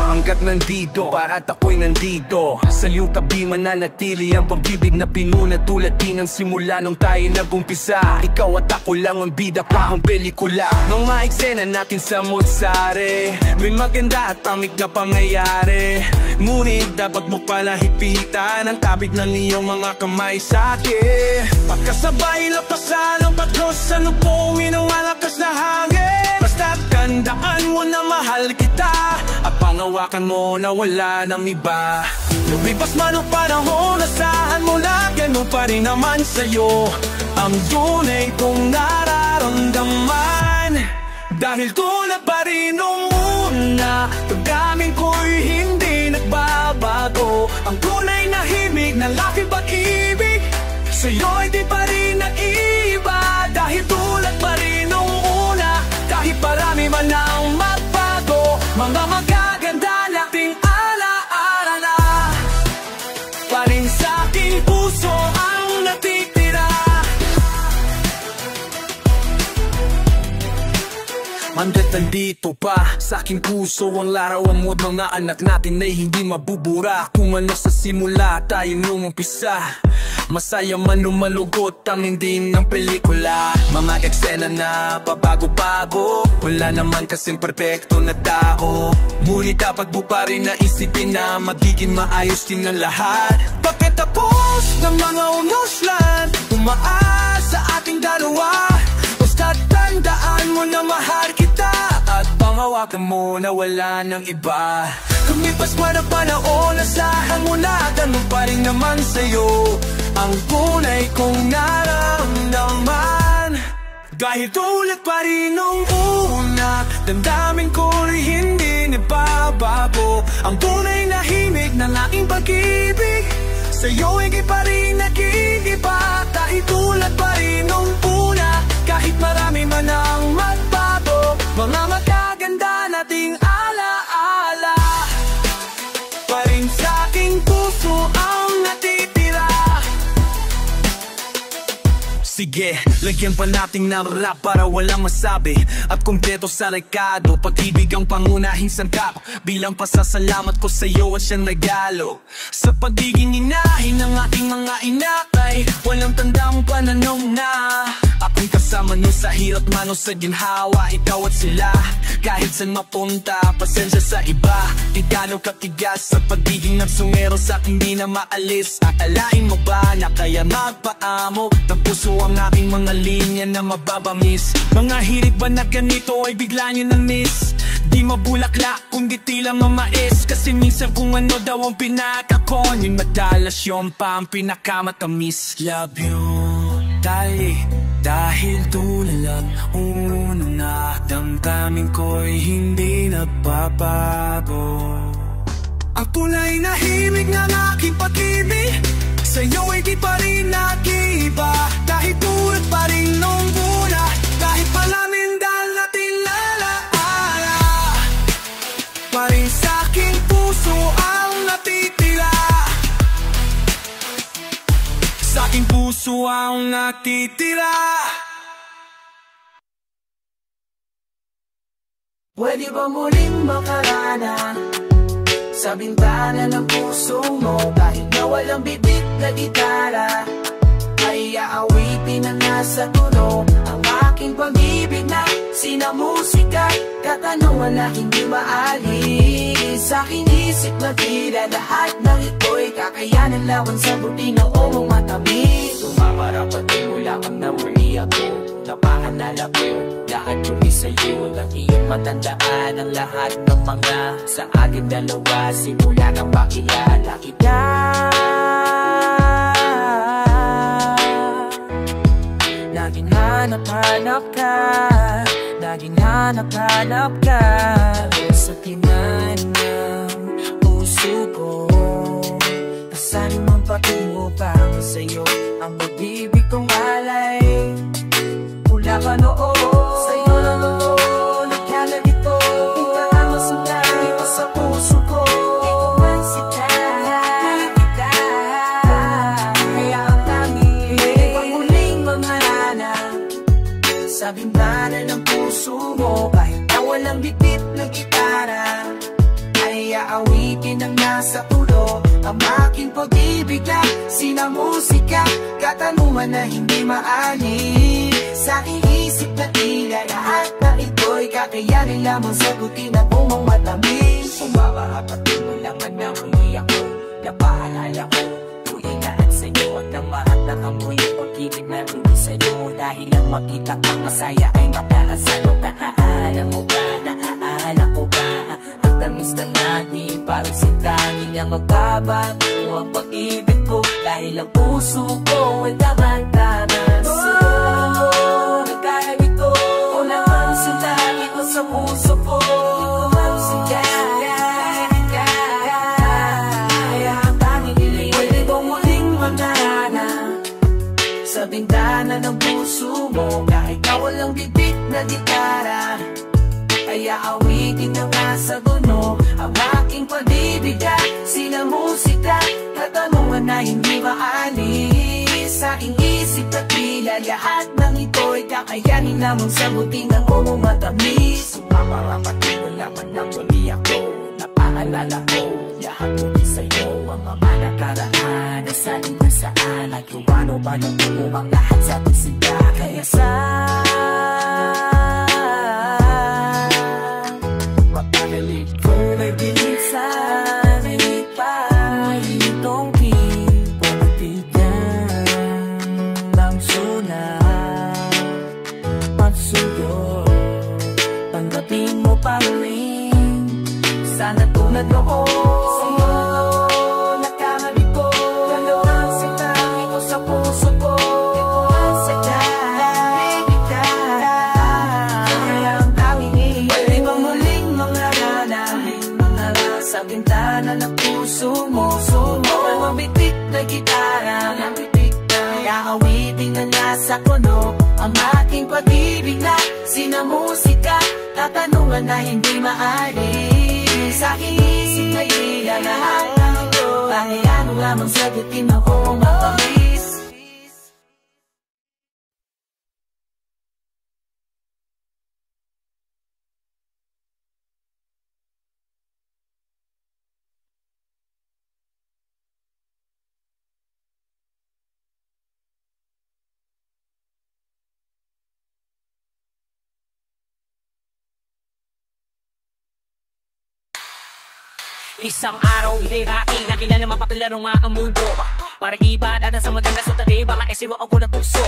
[SPEAKER 4] Hanggat nandito, para't ako'y nandito sa iyong tabi mananatili ang pag-ibig na pinuna tulad din ng simula nung tayo nag-umpisa. Ikaw at ako lang ang bida pa ang pelikula ng mga eksena natin sa Mozart. May maganda at tamig na pangyayari, ngunit dapat mo pala hipitan ang tabig ng iyong mga kamay sa akin. Pagkasabay lapasan ang patros sa lupawin ng malakas na hangin. Basta't tandaan mo na mahal kita at pangawakan mo na wala nang iba. Lumipas man ang panahon, asahan mo na ganun pa rin naman sa'yo ang tunay kong nararamdaman. Dahil tulad pa rin nung una, pagdating ko'y hindi nagbabago. Ang tunay na himig na laking pag-ibig sa'yo'y di pa rin nag-iba. Dahil tulad pa rin nung una, kahit marami man ang magbago, mga magaganda nating alaala na pa rin sa aking puso ang natitira. Mandat nandito pa sa aking puso ang larawan mo, mga anak natin ay hindi mabubura. Kung ano sa simula tayo nung umpisa, masaya man o malugot ang hindi ng pelikula. Mga eksena na pabago-bago, wala naman kasing perfecto na tao. Ngunit dapat mo pa rin naisipin na magiging maayos din ang lahat. Pagkatapos ng mga umuslan, umaas sa ating dalawa. Basta't tandaan mo na mahal kita at pangawakan mo na wala ng iba. Lumipas man ang panahon, asahan mo na ganun pa rin naman sa'yo ang tunay kong nararamdaman. Dahil tulad pa rin nung una, damdamin ko'y hindi nababago. Ang tunay na himig ng aking pag-ibig sa'yo'y di pa rin nag-iiba. Dahil tulad pa rin nung una, kahit marami man ang magbago, mga magaganda nating alaala pa rin sa aking puso ang natitira. Sige, lagyan pa natin ng rap para walang masabi at kumpleto sa rekado. Pag-ibig ang pangunahing sangkap, bilang pasasalamat ko sa'yo at siyang regalo. Sa pagiging inahin ng ating mga inakay, walang tandang pananaw na ako'y kasama nun sa hirap man o sa ginhawa. Ikaw at sila, kahit saan mapunta, pasensya sa iba. Di gano'ng katigas sa pagiging nagsungero sa aking di na maalis. Akalain mo ba na kaya magpaamo ng puso ang aking mga linya na mababamis? Mga hilig ba na ganito ay bigla nyo na miss? Di mabulaklak kundi tila mamais, kasi minsan kung ano daw ang pinakakon, yung madalas yun pa ang pinakamatamis. Love you, dahil tulad lang una na damdamin ko'y hindi nagbabago. Ang tunay na himig ng aking pag-ibig sa'yo'y di pa rin nag-iba. Dahil tulad pa rin nung una, kahit palamin dahil natin alaala, pa rin sa'king puso ang natitira. Sa'king puso ang natitira.
[SPEAKER 1] Pwede ba muling makarana sa bintana ng puso mo, kahit na walang bibig na gitara, ay aawitin na nasa tunog ang aking pag-ibig na sinamusika. Katanungan na hindi maalis sa aking isip na tira, lahat ng ito'y kakayanan laban sa buti na umong matamis. Sumamarapat ay wala kang nawari ako, napahanala ko lahat tuloy sa'yo. Nangiyong matandaan ang lahat ng mga sa ating dalawa, simula nang makilala kita. Laging hanap-hanap ka, laging hanap-hanap ka sa tinan ng puso ko. Saan man patungo pang sa'yo ang pag-ibig kong alay. Mula pa noon sa'yo na noon nagkalan ito, di ka nga masulay, di pa sa puso ko. Ikaw man kita, kita. puso mo. Kahit na walang bitbit na gitara, ay aawitin ang nasa tulo. Ang aking pag-ibig na sinamusika, katanungan na hindi maalis. Sa aking isip na tila lahat na ito'y kakayanin lamang sagutin ang umang matamis. Umakahapatin mo lang ang namuloy ako, napaalala ko tuloy lahat sa'yo at ang mahat na kamoy. Pag-ibig na tuloy sa'yo dahil ang makita kang masaya ay mataasalo. Naaalala mo ba, naaalala ko ba ang tamis na natin, parang sintangin ang magbabago ang pag-ibig ko dahil ang puso ko ay tama-tama. Nagkahit ko naman sintangin ko sa puso ko. Sa bintana ng puso mo, kahit na walang bibig na gitara, kaya awitin na nga sa duno ang aking pag-ibig at sila musika, katanungan na hindi maalis. Sa aking isip at tila lahat ng ito'y kakayanin lamang sagutin ang umong matamis. Sumaparapatin mo naman ang muli ako, napaalala ko lahat muli sa'yo ang mga nakaraan. Nasaling na saan at kung ano ba nang ang lahat sa pisita. Kaya mapanalig ko nagdilig sa amin pa itong pipagbigan ng sulat magsuyo. Tanggapin mo pa rin sana tulad noon. Sa bintana ng puso mo, ang mabitik na gitara, kaya awitin na nasa kuno ang aking pag-ibig na sinamusika, tatanungan na hindi maalis. Sa aking isip na ilalaan ng ito, kaya ano lamang sagutin ako matamis.
[SPEAKER 3] Isang araw, iliraking nakilala mapapalaro nga ang mundo. Para iba datan sa maganda sa tabi, baka esiwa ako ng puso.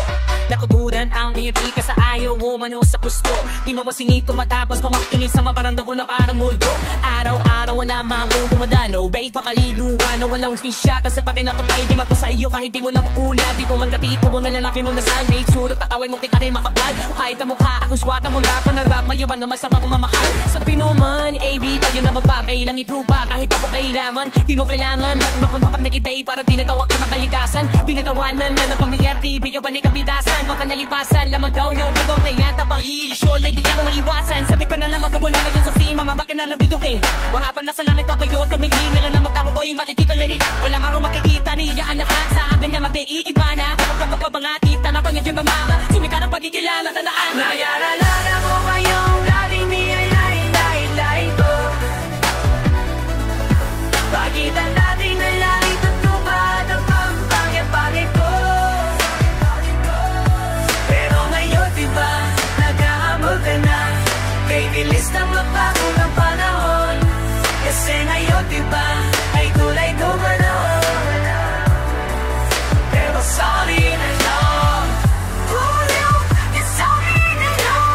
[SPEAKER 3] Nakuturan ang iyong sa ayaw mo mano sa gusto. Di mo masingit ko matapos kumakinig sa maparanda ko na parang multo. Araw-araw wala mamang pumadano, babe pakaliluan na walang fisya. Kasi pati na kapay di mato sa iyo kahit di mo na maula. Di ko man katito mo na lalaki mo na saan. May surot at away mo kita rin makapal. Kahit ang mukha akong swata mo rap na rap, mayaman na masama kong mamahal. Sa pinuman, AB tayo na magpapay lang itrupa. Kahit ako kailangan, di mo kailangan. Magpapapak na kita'y para tinatawag ka na kalikasan. Pinatawanan na ng pamilyar, TV o panikabidasan. Baka nalipasan, lamang daw yung bagong na yan. Tapang i-show, like di ako maiwasan. Sabi pa na lang magkabula na dyan sa sima, mabaki na lang bidukin. Wakapan na sa langit papayo at kamigli na lang na magtako ko yung makikita na rin. Walang araw makikita niya ang lahat sa akin niya mag-iiba na. Kapag kapabangati, tanang pang yung mamama. Sumika ng pagkikilala, tanaan.
[SPEAKER 1] Nayaralala ko kayong dating niyayay dahil ko. Bakit ang dating nalay tutupad ang pampangyaparin ko? Pero ngayon diba, naghahamol ka na. Kay bilis na magbago ng panahon. Kasi ngayon diba, ay tulay ko manoon. Pero sorry na lang. It's sorry na lang.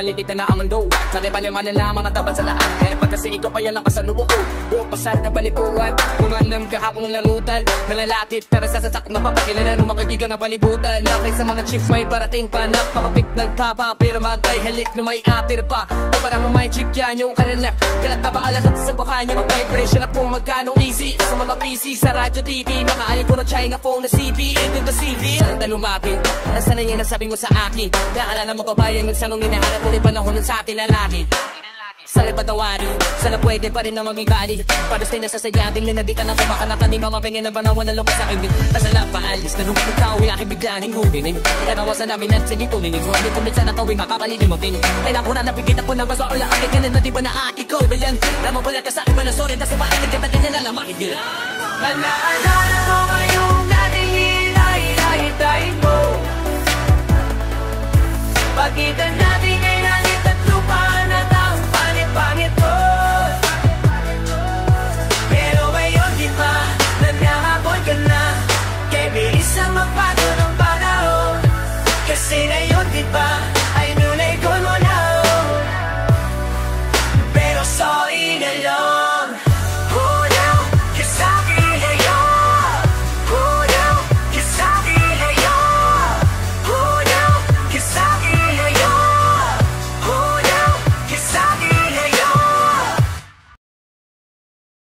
[SPEAKER 3] malilitan na ang mundo. Nakipaliman na mga tabad sa lahat. Eh pagkasi ikaw pa yan ang kasalubo ko. Buong pasar na balipuan. Kung alam ka akong larutan. Nalalatit pero sasasak na papakilala ng mga kaibigan na palibutan. Nakay sa mga chicks may parating pa. Napakapik nagtapa pero magay halik na may atir pa. O parang may chick yan yung kanilap. Kalat na ba alas at sa baka niya mag-vibration at kung magkano easy. Sa mga PC, sa radyo TV. Makaayon ko na China phone na CB. Into the CV. Saan na lumapit? Nasaan na yan nasabi mo sa akin? Naalala mo pa ba yung nagsanong hinahanap ulit panahon ng sa atin lalaki? Sana patawarin, sana pwede pa rin na maging bali. Para stay na sa sayating linadita na kumakanatan ni mga pengin na banawan na lumpas sa akin. Kasala paalis na nung ikaw ay aking biglaning hubinin. Kanawasan namin at sige tulinig. Huwag kumit sana tawing makapalilimutin. Kailangan ko na napigit ako ng baso. Wala aking kanan na di ba na aking ko bilan. Naman pala ka sa akin ba na sorry. Tas ipakinig kita ganyan na lang makikil.
[SPEAKER 2] Naalala ko ngayong dating hinay-hinay mo. Pagkita na